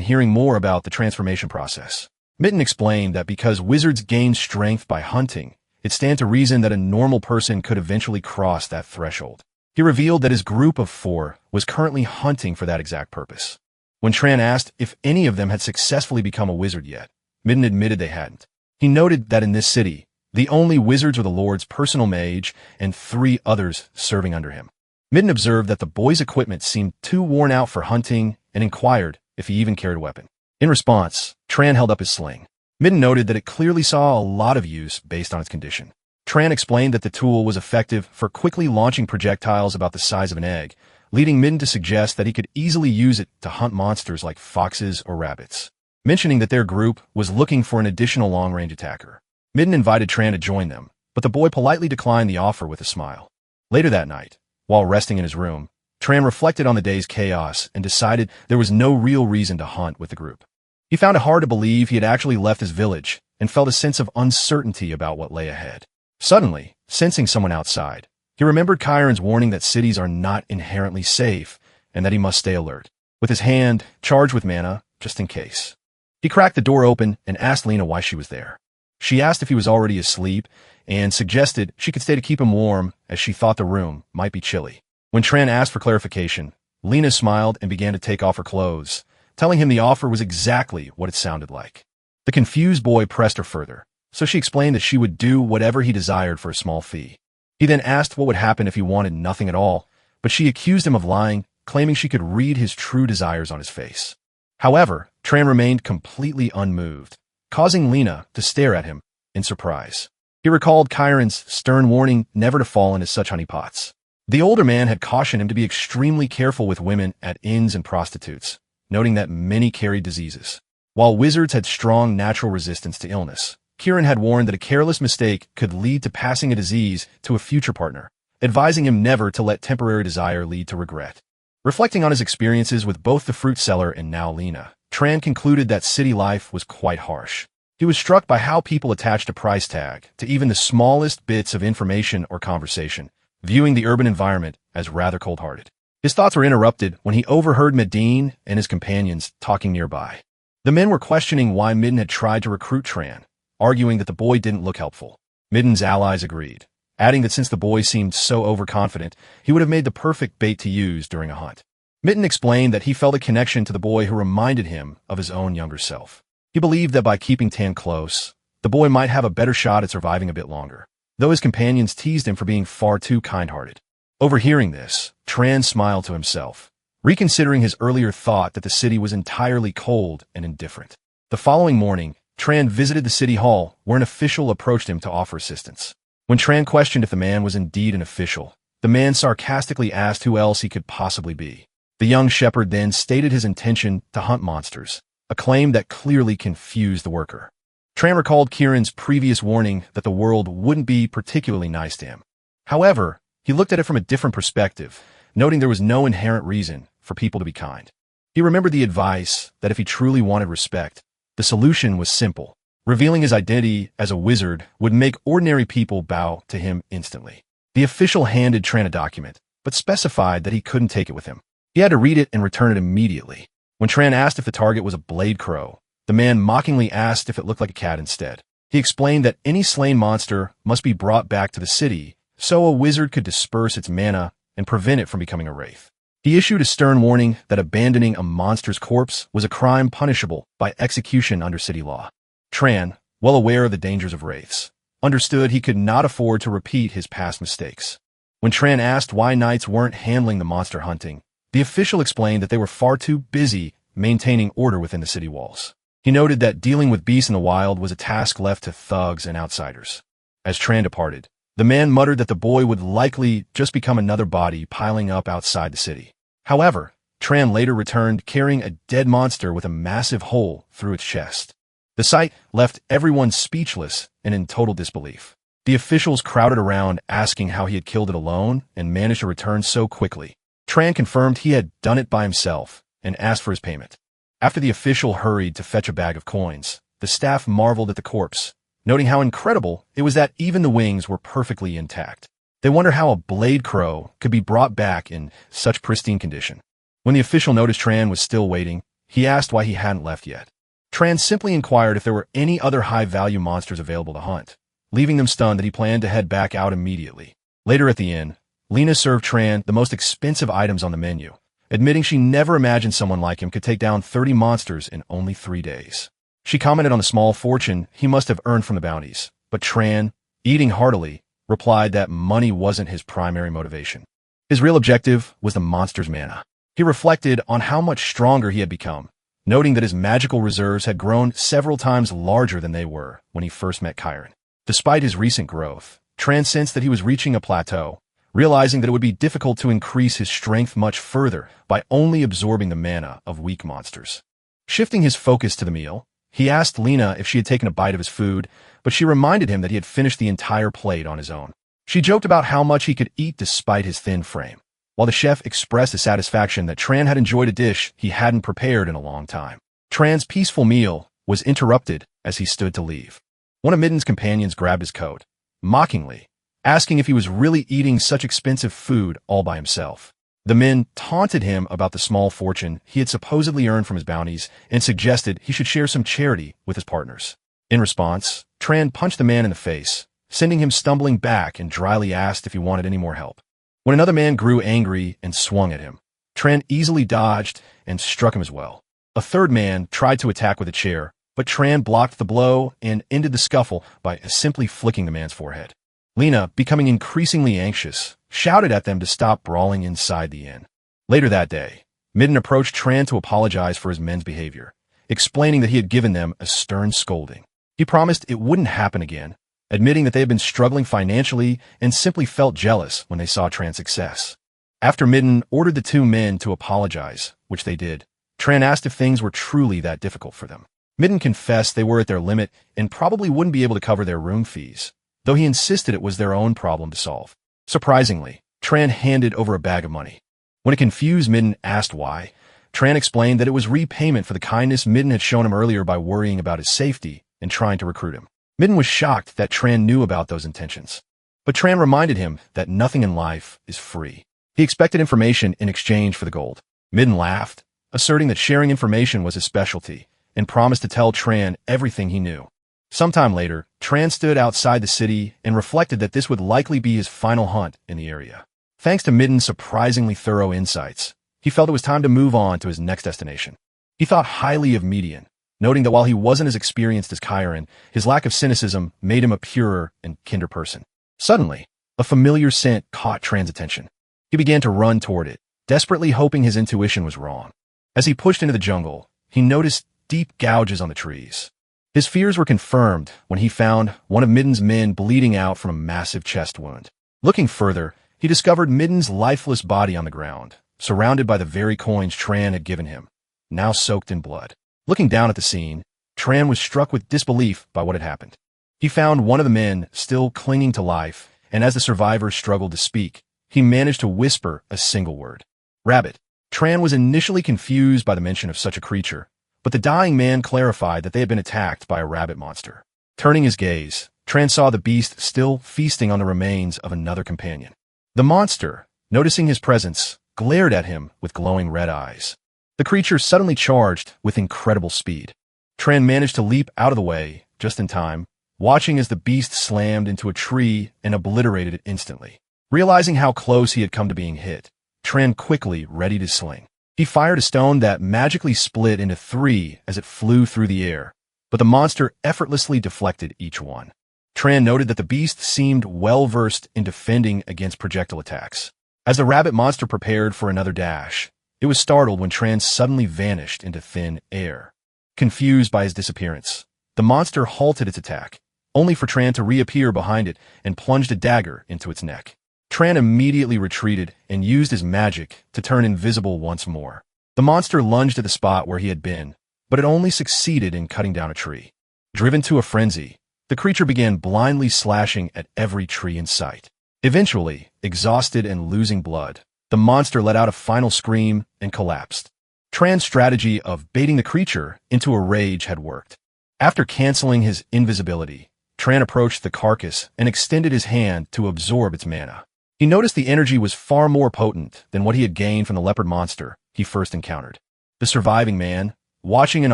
hearing more about the transformation process. Midden explained that because wizards gain strength by hunting, it stands to reason that a normal person could eventually cross that threshold. He revealed that his group of 4 was currently hunting for that exact purpose. When Tran asked if any of them had successfully become a wizard yet, Midden admitted they hadn't. He noted that in this city, the only wizards were the Lord's personal mage and 3 others serving under him. Midden observed that the boy's equipment seemed too worn out for hunting and inquired if he even carried a weapon. In response, Tran held up his sling. Midden noted that it clearly saw a lot of use based on its condition. Tran explained that the tool was effective for quickly launching projectiles about the size of an egg, leading Midden to suggest that he could easily use it to hunt monsters like foxes or rabbits. Mentioning that their group was looking for an additional long-range attacker, Midden invited Tran to join them, but the boy politely declined the offer with a smile. Later that night, while resting in his room, Tran reflected on the day's chaos and decided there was no real reason to hunt with the group. He found it hard to believe he had actually left his village and felt a sense of uncertainty about what lay ahead. Suddenly, sensing someone outside, he remembered Chiron's warning that cities are not inherently safe and that he must stay alert, with his hand charged with mana just in case. He cracked the door open and asked Lena why she was there. She asked if he was already asleep and suggested she could stay to keep him warm as she thought the room might be chilly. When Tran asked for clarification, Lena smiled and began to take off her clothes, telling him the offer was exactly what it sounded like. The confused boy pressed her further, so she explained that she would do whatever he desired for a small fee. He then asked what would happen if he wanted nothing at all, but she accused him of lying, claiming she could read his true desires on his face. However, Tran remained completely unmoved, causing Lena to stare at him in surprise. He recalled Chiron's stern warning never to fall into such honeypots. The older man had cautioned him to be extremely careful with women at inns and prostitutes, noting that many carried diseases. While wizards had strong natural resistance to illness, Chiron had warned that a careless mistake could lead to passing a disease to a future partner, advising him never to let temporary desire lead to regret. Reflecting on his experiences with both the fruit seller and now Lena, Tran concluded that city life was quite harsh. He was struck by how people attached a price tag to even the smallest bits of information or conversation, viewing the urban environment as rather cold-hearted. His thoughts were interrupted when he overheard Medine and his companions talking nearby. The men were questioning why Midden had tried to recruit Tran, arguing that the boy didn't look helpful. Midden's allies agreed, adding that since the boy seemed so overconfident, he would have made the perfect bait to use during a hunt. Midden explained that he felt a connection to the boy who reminded him of his own younger self. He believed that by keeping Tan close, the boy might have a better shot at surviving a bit longer, though his companions teased him for being far too kind-hearted. Overhearing this, Tran smiled to himself, reconsidering his earlier thought that the city was entirely cold and indifferent. The following morning, Tran visited the city hall, where an official approached him to offer assistance. When Tran questioned if the man was indeed an official, the man sarcastically asked who else he could possibly be. The young shepherd then stated his intention to hunt monsters, a claim that clearly confused the worker. Tran recalled Chiron's previous warning that the world wouldn't be particularly nice to him. However, he looked at it from a different perspective, noting there was no inherent reason for people to be kind. He remembered the advice that if he truly wanted respect, the solution was simple. Revealing his identity as a wizard would make ordinary people bow to him instantly. The official handed Tran a document, but specified that he couldn't take it with him. He had to read it and return it immediately. When Tran asked if the target was a blade crow, the man mockingly asked if it looked like a cat instead. He explained that any slain monster must be brought back to the city so a wizard could disperse its mana and prevent it from becoming a wraith. He issued a stern warning that abandoning a monster's corpse was a crime punishable by execution under city law. Tran, well aware of the dangers of wraiths, understood he could not afford to repeat his past mistakes. When Tran asked why knights weren't handling the monster hunting, the official explained that they were far too busy maintaining order within the city walls. He noted that dealing with beasts in the wild was a task left to thugs and outsiders. As Tran departed, the man muttered that the boy would likely just become another body piling up outside the city. However, Tran later returned carrying a dead monster with a massive hole through its chest. The sight left everyone speechless and in total disbelief. The officials crowded around asking how he had killed it alone and managed to return so quickly. Tran confirmed he had done it by himself and asked for his payment. After the official hurried to fetch a bag of coins, the staff marveled at the corpse, noting how incredible it was that even the wings were perfectly intact. They wonder how a blade crow could be brought back in such pristine condition. When the official noticed Tran was still waiting, he asked why he hadn't left yet. Tran simply inquired if there were any other high-value monsters available to hunt, leaving them stunned that he planned to head back out immediately. Later at the inn, Lena served Tran the most expensive items on the menu, admitting she never imagined someone like him could take down 30 monsters in only 3 days. She commented on the small fortune he must have earned from the bounties, but Tran, eating heartily, replied that money wasn't his primary motivation. His real objective was the monster's mana. He reflected on how much stronger he had become, noting that his magical reserves had grown several times larger than they were when he first met Chiron. Despite his recent growth, Tran sensed that he was reaching a plateau, realizing that it would be difficult to increase his strength much further by only absorbing the mana of weak monsters. Shifting his focus to the meal, he asked Lena if she had taken a bite of his food, but she reminded him that he had finished the entire plate on his own. She joked about how much he could eat despite his thin frame, while the chef expressed his satisfaction that Tran had enjoyed a dish he hadn't prepared in a long time. Tran's peaceful meal was interrupted as he stood to leave. One of Midden's companions grabbed his coat, mockingly, asking if he was really eating such expensive food all by himself. The men taunted him about the small fortune he had supposedly earned from his bounties and suggested he should share some charity with his partners. In response, Tran punched the man in the face, sending him stumbling back and dryly asked if he wanted any more help. When another man grew angry and swung at him, Tran easily dodged and struck him as well. A third man tried to attack with a chair, but Tran blocked the blow and ended the scuffle by simply flicking the man's forehead. Lena, becoming increasingly anxious, shouted at them to stop brawling inside the inn. Later that day, Midden approached Tran to apologize for his men's behavior, explaining that he had given them a stern scolding. He promised it wouldn't happen again, admitting that they had been struggling financially and simply felt jealous when they saw Tran's success. After Midden ordered the two men to apologize, which they did, Tran asked if things were truly that difficult for them. Midden confessed they were at their limit and probably wouldn't be able to cover their room fees, though he insisted it was their own problem to solve. Surprisingly, Tran handed over a bag of money. When a confused Midden asked why, Tran explained that it was repayment for the kindness Midden had shown him earlier by worrying about his safety and trying to recruit him. Midden was shocked that Tran knew about those intentions, but Tran reminded him that nothing in life is free. He expected information in exchange for the gold. Midden laughed, asserting that sharing information was his specialty, and promised to tell Tran everything he knew. Sometime later, Tran stood outside the city and reflected that this would likely be his final hunt in the area. Thanks to Midden's surprisingly thorough insights, he felt it was time to move on to his next destination. He thought highly of Median, noting that while he wasn't as experienced as Chiron, his lack of cynicism made him a purer and kinder person. Suddenly, a familiar scent caught Tran's attention. He began to run toward it, desperately hoping his intuition was wrong. As he pushed into the jungle, he noticed deep gouges on the trees. His fears were confirmed when he found one of Midden's men bleeding out from a massive chest wound. Looking further, he discovered Midden's lifeless body on the ground, surrounded by the very coins Tran had given him, now soaked in blood. Looking down at the scene, Tran was struck with disbelief by what had happened. He found one of the men still clinging to life, and as the survivor struggled to speak, he managed to whisper a single word. Rabbit. Tran was initially confused by the mention of such a creature, but the dying man clarified that they had been attacked by a rabbit monster. Turning his gaze, Tran saw the beast still feasting on the remains of another companion. The monster, noticing his presence, glared at him with glowing red eyes. The creature suddenly charged with incredible speed. Tran managed to leap out of the way, just in time, watching as the beast slammed into a tree and obliterated it instantly. Realizing how close he had come to being hit, Tran quickly readied his sling. He fired a stone that magically split into 3 as it flew through the air, but the monster effortlessly deflected each one. Tran noted that the beast seemed well-versed in defending against projectile attacks. As the rabbit monster prepared for another dash, it was startled when Tran suddenly vanished into thin air. Confused by his disappearance, the monster halted its attack, only for Tran to reappear behind it and plunged a dagger into its neck. Tran immediately retreated and used his magic to turn invisible once more. The monster lunged at the spot where he had been, but it only succeeded in cutting down a tree. Driven to a frenzy, the creature began blindly slashing at every tree in sight. Eventually, exhausted and losing blood, the monster let out a final scream and collapsed. Tran's strategy of baiting the creature into a rage had worked. After canceling his invisibility, Tran approached the carcass and extended his hand to absorb its mana. He noticed the energy was far more potent than what he had gained from the leopard monster he first encountered. The surviving man, watching in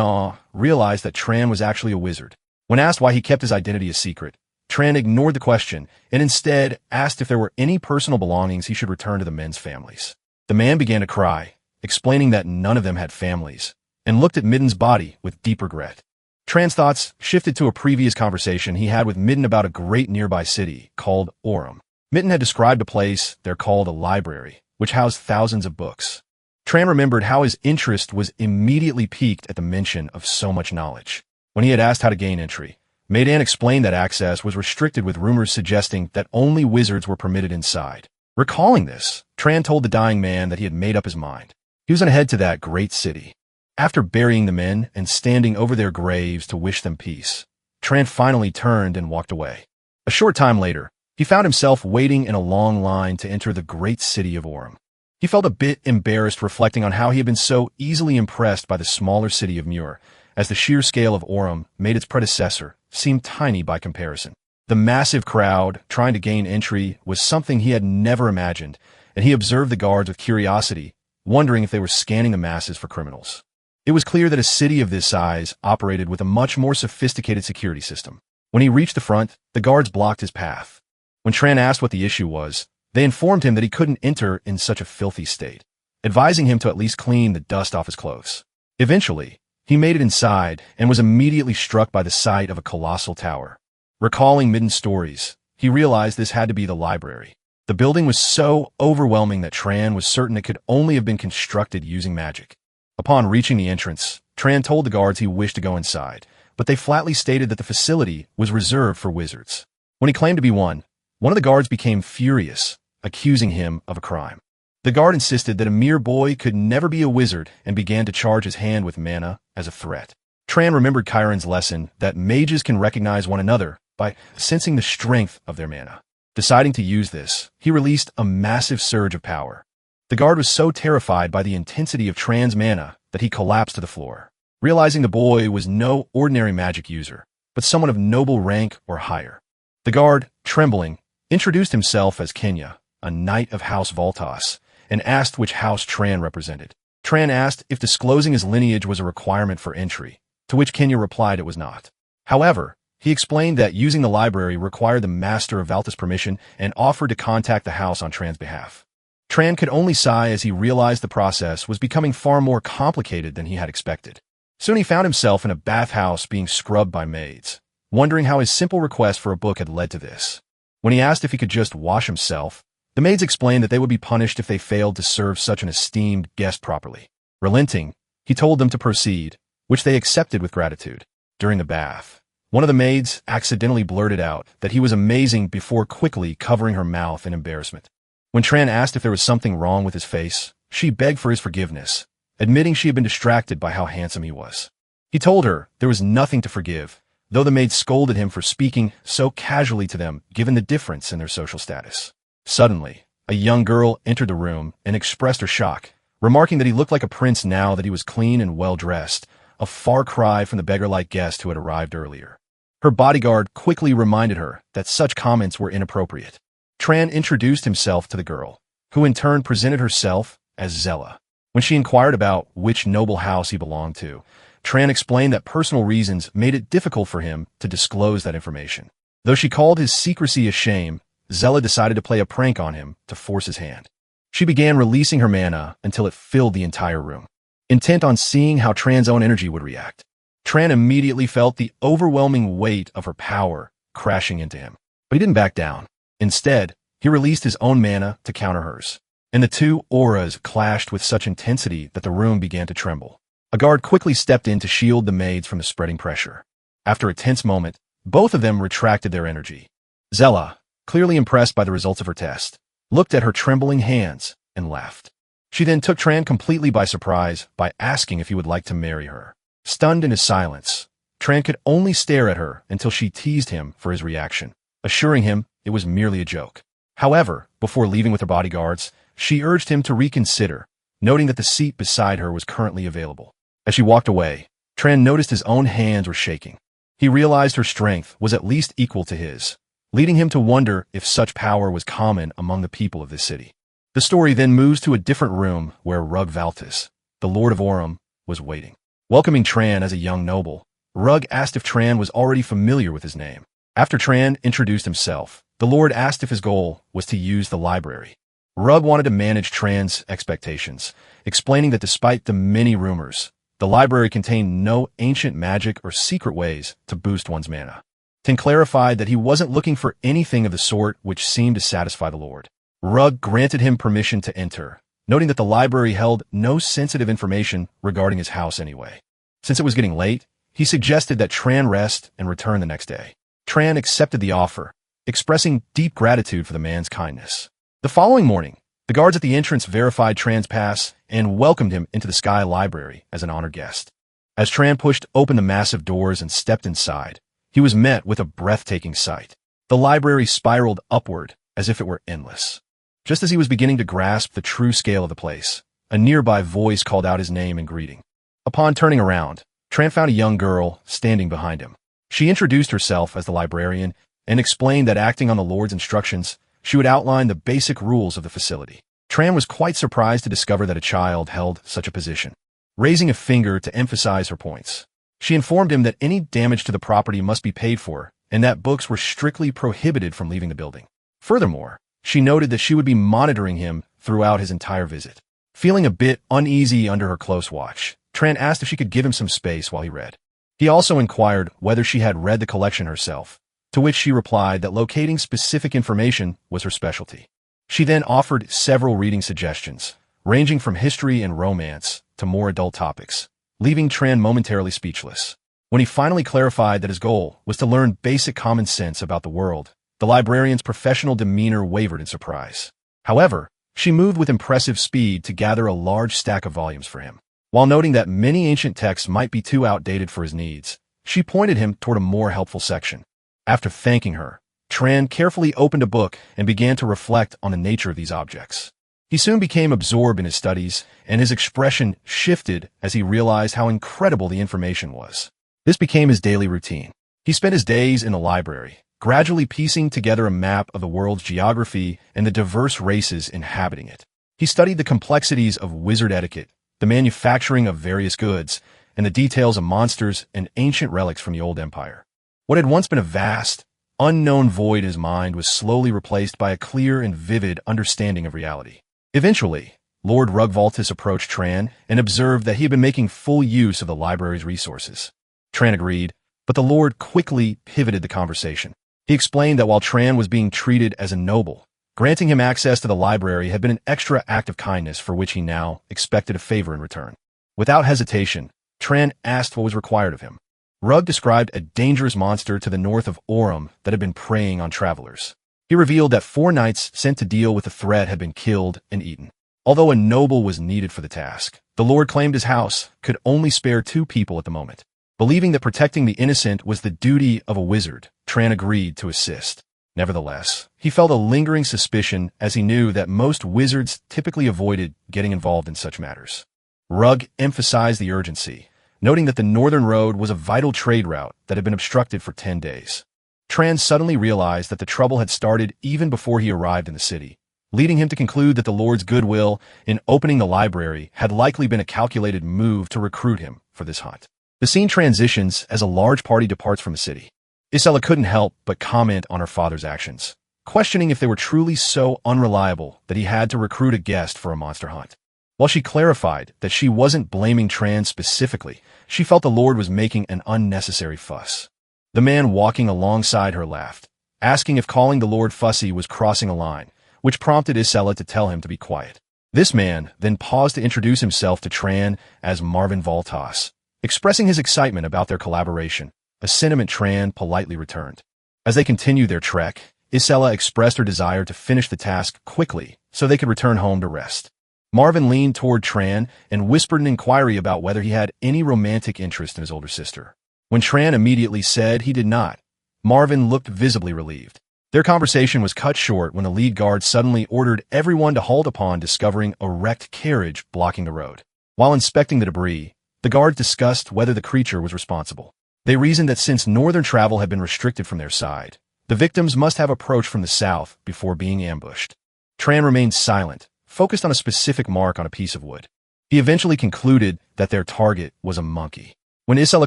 awe, realized that Tran was actually a wizard. When asked why he kept his identity a secret, Tran ignored the question and instead asked if there were any personal belongings he should return to the men's families. The man began to cry, explaining that none of them had families, and looked at Midden's body with deep regret. Tran's thoughts shifted to a previous conversation he had with Midden about a great nearby city called Orem. Midden had described a place there called a library, which housed thousands of books. Tran remembered how his interest was immediately piqued at the mention of so much knowledge. When he had asked how to gain entry, Meidan explained that access was restricted with rumors suggesting that only wizards were permitted inside. Recalling this, Tran told the dying man that he had made up his mind. He was on ahead to that great city. After burying the men and standing over their graves to wish them peace, Tran finally turned and walked away. A short time later, he found himself waiting in a long line to enter the great city of Orem. He felt a bit embarrassed reflecting on how he had been so easily impressed by the smaller city of Muir, as the sheer scale of Orem made its predecessor seem tiny by comparison. The massive crowd trying to gain entry was something he had never imagined, and he observed the guards with curiosity, wondering if they were scanning the masses for criminals. It was clear that a city of this size operated with a much more sophisticated security system. When he reached the front, the guards blocked his path. When Tran asked what the issue was, they informed him that he couldn't enter in such a filthy state, advising him to at least clean the dust off his clothes. Eventually, he made it inside and was immediately struck by the sight of a colossal tower. Recalling Midden's stories, he realized this had to be the library. The building was so overwhelming that Tran was certain it could only have been constructed using magic. Upon reaching the entrance, Tran told the guards he wished to go inside, but they flatly stated that the facility was reserved for wizards. When he claimed to be one of the guards became furious, accusing him of a crime. The guard insisted that a mere boy could never be a wizard and began to charge his hand with mana as a threat. Tran remembered Chiron's lesson that mages can recognize one another by sensing the strength of their mana. Deciding to use this, he released a massive surge of power. The guard was so terrified by the intensity of Tran's mana that he collapsed to the floor. Realizing the boy was no ordinary magic user, but someone of noble rank or higher. The guard, trembling, introduced himself as Kenya, a knight of House Voltas, and asked which house Tran represented. Tran asked if disclosing his lineage was a requirement for entry, to which Kenya replied it was not. However, he explained that using the library required the master of Valta's permission and offered to contact the house on Tran's behalf. Tran could only sigh as he realized the process was becoming far more complicated than he had expected. Soon he found himself in a bathhouse being scrubbed by maids, wondering how his simple request for a book had led to this. When he asked if he could just wash himself, the maids explained that they would be punished if they failed to serve such an esteemed guest properly. Relenting, he told them to proceed, which they accepted with gratitude. During the bath, one of the maids accidentally blurted out that he was amazing before quickly covering her mouth in embarrassment. When Tran asked if there was something wrong with his face, she begged for his forgiveness, admitting she had been distracted by how handsome he was. He told her there was nothing to forgive, though the maid scolded him for speaking so casually to them given the difference in their social status. Suddenly, a young girl entered the room and expressed her shock, remarking that he looked like a prince now that he was clean and well-dressed, a far cry from the beggar-like guest who had arrived earlier. Her bodyguard quickly reminded her that such comments were inappropriate. Tran introduced himself to the girl, who in turn presented herself as Zella. When she inquired about which noble house he belonged to, Tran explained that personal reasons made it difficult for him to disclose that information. Though she called his secrecy a shame, Zella decided to play a prank on him to force his hand. She began releasing her mana until it filled the entire room, intent on seeing how Tran's own energy would react. Tran immediately felt the overwhelming weight of her power crashing into him, but he didn't back down. Instead, he released his own mana to counter hers, and the two auras clashed with such intensity that the room began to tremble. A guard quickly stepped in to shield the maids from the spreading pressure. After a tense moment, both of them retracted their energy. Zella, clearly impressed by the results of her test, looked at her trembling hands and laughed. She then took Tran completely by surprise by asking if he would like to marry her. Stunned into silence, Tran could only stare at her until she teased him for his reaction, assuring him it was merely a joke. However, before leaving with her bodyguards, she urged him to reconsider, noting that the seat beside her was currently available. As she walked away, Tran noticed his own hands were shaking. He realized her strength was at least equal to his, leading him to wonder if such power was common among the people of this city. The story then moves to a different room where Rug Valtis, the Lord of Aurum, was waiting. Welcoming Tran as a young noble, Rug asked if Tran was already familiar with his name. After Tran introduced himself, the Lord asked if his goal was to use the library. Rug wanted to manage Tran's expectations, explaining that despite the many rumors, the library contained no ancient magic or secret ways to boost one's mana. Tin clarified that he wasn't looking for anything of the sort, which seemed to satisfy the Lord. Rug granted him permission to enter, noting that the library held no sensitive information regarding his house anyway. Since it was getting late, he suggested that Tran rest and return the next day. Tran accepted the offer, expressing deep gratitude for the man's kindness. The following morning, the guards at the entrance verified Tran's pass and welcomed him into the Sky Library as an honored guest. As Tran pushed open the massive doors and stepped inside, he was met with a breathtaking sight. The library spiraled upward as if it were endless. Just as he was beginning to grasp the true scale of the place, a nearby voice called out his name in greeting. Upon turning around, Tran found a young girl standing behind him. She introduced herself as the librarian and explained that acting on the Lord's instructions, she would outline the basic rules of the facility. Tran was quite surprised to discover that a child held such a position. Raising a finger to emphasize her points, she informed him that any damage to the property must be paid for and that books were strictly prohibited from leaving the building. Furthermore, she noted that she would be monitoring him throughout his entire visit. Feeling a bit uneasy under her close watch, Tran asked if she could give him some space while he read. He also inquired whether she had read the collection herself, to which she replied that locating specific information was her specialty. She then offered several reading suggestions, ranging from history and romance to more adult topics, leaving Tran momentarily speechless. When he finally clarified that his goal was to learn basic common sense about the world, the librarian's professional demeanor wavered in surprise. However, she moved with impressive speed to gather a large stack of volumes for him. While noting that many ancient texts might be too outdated for his needs, she pointed him toward a more helpful section. After thanking her, Tran carefully opened a book and began to reflect on the nature of these objects. He soon became absorbed in his studies, and his expression shifted as he realized how incredible the information was. This became his daily routine. He spent his days in the library, gradually piecing together a map of the world's geography and the diverse races inhabiting it. He studied the complexities of wizard etiquette, the manufacturing of various goods, and the details of monsters and ancient relics from the old empire. What had once been a vast, unknown void in his mind was slowly replaced by a clear and vivid understanding of reality. Eventually, Lord Rugvaltis approached Tran and observed that he had been making full use of the library's resources. Tran agreed, but the Lord quickly pivoted the conversation. He explained that while Tran was being treated as a noble, granting him access to the library had been an extra act of kindness for which he now expected a favor in return. Without hesitation, Tran asked what was required of him. Rug described a dangerous monster to the north of Aurum that had been preying on travelers. He revealed that 4 knights sent to deal with the threat had been killed and eaten. Although a noble was needed for the task, the Lord claimed his house could only spare 2 people at the moment. Believing that protecting the innocent was the duty of a wizard, Tran agreed to assist. Nevertheless, he felt a lingering suspicion as he knew that most wizards typically avoided getting involved in such matters. Rug emphasized the urgency, noting that the northern road was a vital trade route that had been obstructed for 10 days. Tran suddenly realized that the trouble had started even before he arrived in the city, leading him to conclude that the Lord's goodwill in opening the library had likely been a calculated move to recruit him for this hunt. The scene transitions as a large party departs from the city. Isella couldn't help but comment on her father's actions, questioning if they were truly so unreliable that he had to recruit a guest for a monster hunt. While she clarified that she wasn't blaming Tran specifically, she felt the Lord was making an unnecessary fuss. The man walking alongside her laughed, asking if calling the Lord fussy was crossing a line, which prompted Isella to tell him to be quiet. This man then paused to introduce himself to Tran as Marvin Voltas, expressing his excitement about their collaboration, a sentiment Tran politely returned. As they continued their trek, Isella expressed her desire to finish the task quickly so they could return home to rest. Marvin leaned toward Tran and whispered an inquiry about whether he had any romantic interest in his older sister. When Tran immediately said he did not, Marvin looked visibly relieved. Their conversation was cut short when the lead guard suddenly ordered everyone to halt upon discovering a wrecked carriage blocking the road. While inspecting the debris, the guard discussed whether the creature was responsible. They reasoned that since northern travel had been restricted from their side, the victims must have approached from the south before being ambushed. Tran remained silent, focused on a specific mark on a piece of wood. He eventually concluded that their target was a monkey. When Isella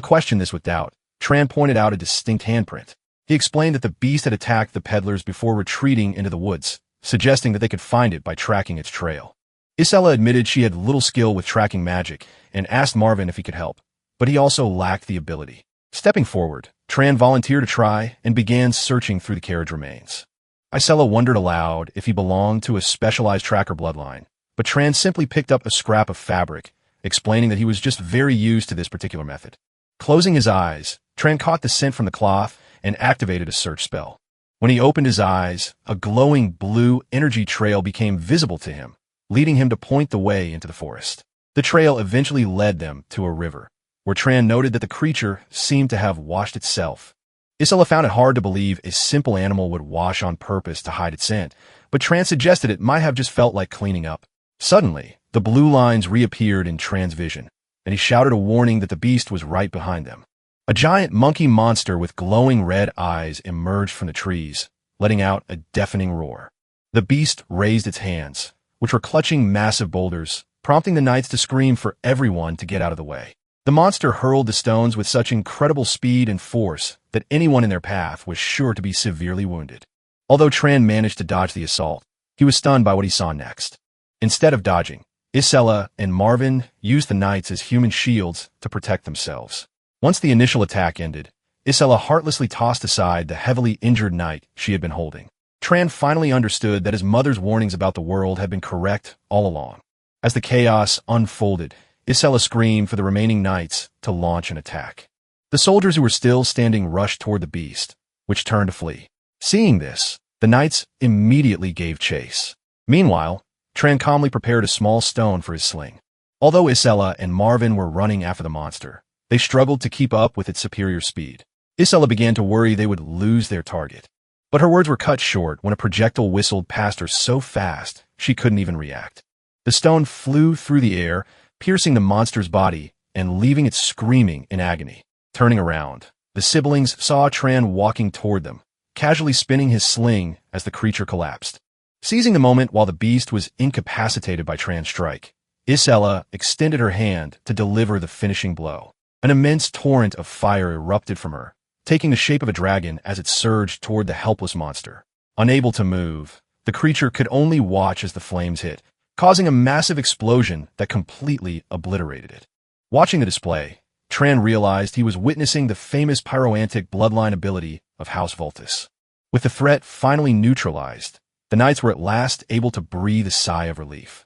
questioned this with doubt, Tran pointed out a distinct handprint. He explained that the beast had attacked the peddlers before retreating into the woods, suggesting that they could find it by tracking its trail. Isella admitted she had little skill with tracking magic and asked Marvin if he could help, but he also lacked the ability. Stepping forward, Tran volunteered to try and began searching through the carriage remains. Isella wondered aloud if he belonged to a specialized tracker bloodline, but Tran simply picked up a scrap of fabric, explaining that he was just very used to this particular method. Closing his eyes, Tran caught the scent from the cloth and activated a search spell. When he opened his eyes, a glowing blue energy trail became visible to him, leading him to point the way into the forest. The trail eventually led them to a river, where Tran noted that the creature seemed to have washed itself. Isella found it hard to believe a simple animal would wash on purpose to hide its scent, but Tran suggested it might have just felt like cleaning up. Suddenly, the blue lines reappeared in Tran's vision, and he shouted a warning that the beast was right behind them. A giant monkey monster with glowing red eyes emerged from the trees, letting out a deafening roar. The beast raised its hands, which were clutching massive boulders, prompting the knights to scream for everyone to get out of the way. The monster hurled the stones with such incredible speed and force that anyone in their path was sure to be severely wounded. Although Tran managed to dodge the assault, he was stunned by what he saw next. Instead of dodging, Isella and Marvin used the knights as human shields to protect themselves. Once the initial attack ended, Isella heartlessly tossed aside the heavily injured knight she had been holding. Tran finally understood that his mother's warnings about the world had been correct all along. As the chaos unfolded, Isella screamed for the remaining knights to launch an attack. The soldiers who were still standing rushed toward the beast, which turned to flee. Seeing this, the knights immediately gave chase. Meanwhile, Tran calmly prepared a small stone for his sling. Although Isella and Marvin were running after the monster, they struggled to keep up with its superior speed. Isella began to worry they would lose their target. But her words were cut short when a projectile whistled past her so fast she couldn't even react. The stone flew through the air, piercing the monster's body and leaving it screaming in agony. Turning around, the siblings saw Tran walking toward them, casually spinning his sling as the creature collapsed. Seizing the moment while the beast was incapacitated by Tran's strike, Isella extended her hand to deliver the finishing blow. An immense torrent of fire erupted from her, taking the shape of a dragon as it surged toward the helpless monster. Unable to move, the creature could only watch as the flames hit, causing a massive explosion that completely obliterated it. Watching the display, Tran realized he was witnessing the famous pyromantic bloodline ability of House Voltus. With the threat finally neutralized, the knights were at last able to breathe a sigh of relief.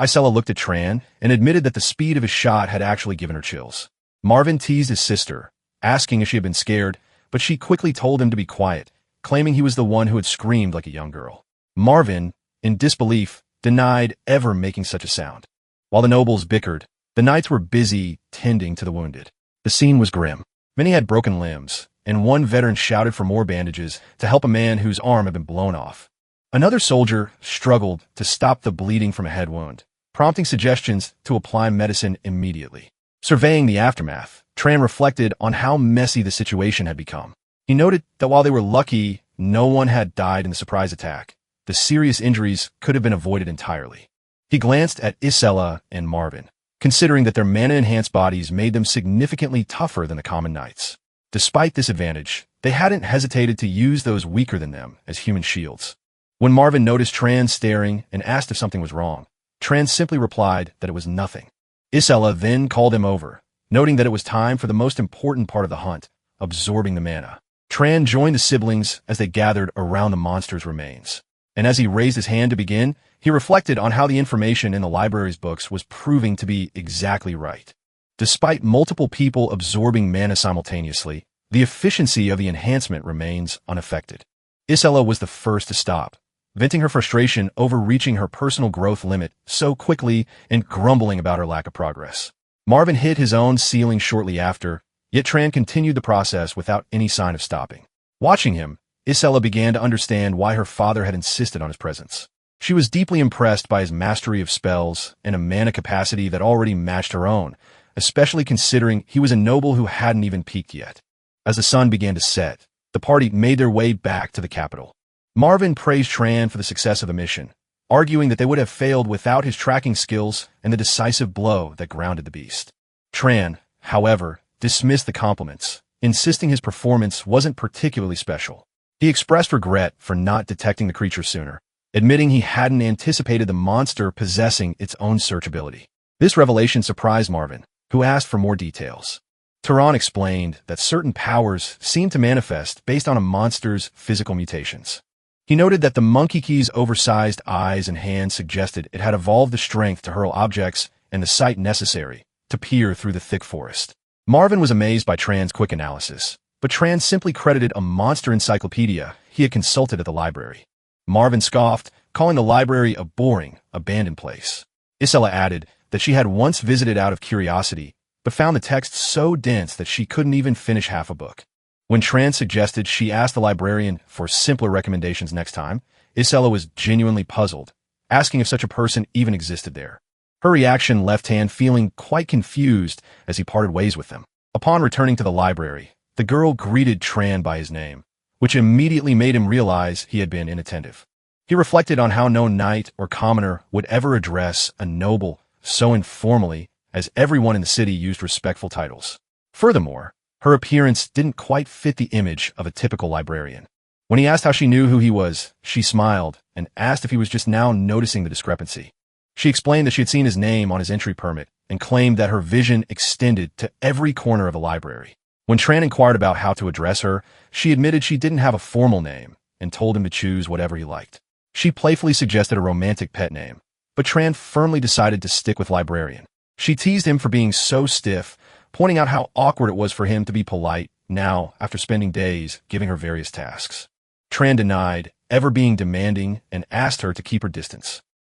Isella looked at Tran and admitted that the speed of his shot had actually given her chills. Marvin teased his sister, asking if she had been scared, but she quickly told him to be quiet, claiming he was the one who had screamed like a young girl. Marvin, in disbelief, denied ever making such a sound. While the nobles bickered, the knights were busy tending to the wounded. The scene was grim. Many had broken limbs, and one veteran shouted for more bandages to help a man whose arm had been blown off. Another soldier struggled to stop the bleeding from a head wound, prompting suggestions to apply medicine immediately. Surveying the aftermath, Tran reflected on how messy the situation had become. He noted that while they were lucky no one had died in the surprise attack, the serious injuries could have been avoided entirely. He glanced at Isella and Marvin, considering that their mana-enhanced bodies made them significantly tougher than the common knights. Despite this advantage, they hadn't hesitated to use those weaker than them as human shields. When Marvin noticed Tran staring and asked if something was wrong, Tran simply replied that it was nothing. Isella then called him over, noting that it was time for the most important part of the hunt, absorbing the mana. Tran joined the siblings as they gathered around the monster's remains. And as he raised his hand to begin, he reflected on how the information in the library's books was proving to be exactly right. Despite multiple people absorbing mana simultaneously, the efficiency of the enhancement remains unaffected. Isella was the first to stop, venting her frustration over reaching her personal growth limit so quickly and grumbling about her lack of progress. Marvin hit his own ceiling shortly after, yet Tran continued the process without any sign of stopping. Watching him, Isella began to understand why her father had insisted on his presence. She was deeply impressed by his mastery of spells and a mana capacity that already matched her own, especially considering he was a noble who hadn't even peaked yet. As the sun began to set, the party made their way back to the capital. Marvin praised Tran for the success of the mission, arguing that they would have failed without his tracking skills and the decisive blow that grounded the beast. Tran, however, dismissed the compliments, insisting his performance wasn't particularly special. He expressed regret for not detecting the creature sooner, admitting he hadn't anticipated the monster possessing its own search ability. This revelation surprised Marvin, who asked for more details. Tehran explained that certain powers seemed to manifest based on a monster's physical mutations. He noted that the monkey key's oversized eyes and hands suggested it had evolved the strength to hurl objects and the sight necessary to peer through the thick forest. Marvin was amazed by Tran's quick analysis, but Tran simply credited a monster encyclopedia he had consulted at the library. Marvin scoffed, calling the library a boring, abandoned place. Isella added that she had once visited out of curiosity, but found the text so dense that she couldn't even finish half a book. When Tran suggested she ask the librarian for simpler recommendations next time, Isella was genuinely puzzled, asking if such a person even existed there. Her reaction left Han feeling quite confused as he parted ways with them. Upon returning to the library, the girl greeted Tran by his name, which immediately made him realize he had been inattentive. He reflected on how no knight or commoner would ever address a noble so informally, as everyone in the city used respectful titles. Furthermore, her appearance didn't quite fit the image of a typical librarian. When he asked how she knew who he was, she smiled and asked if he was just now noticing the discrepancy. She explained that she had seen his name on his entry permit and claimed that her vision extended to every corner of the library. When Tran inquired about how to address her, she admitted she didn't have a formal name and told him to choose whatever he liked. She playfully suggested a romantic pet name, but Tran firmly decided to stick with librarian. She teased him for being so stiff, pointing out how awkward it was for him to be polite now after spending days giving her various tasks. Tran denied ever being demanding and asked her to keep her distance.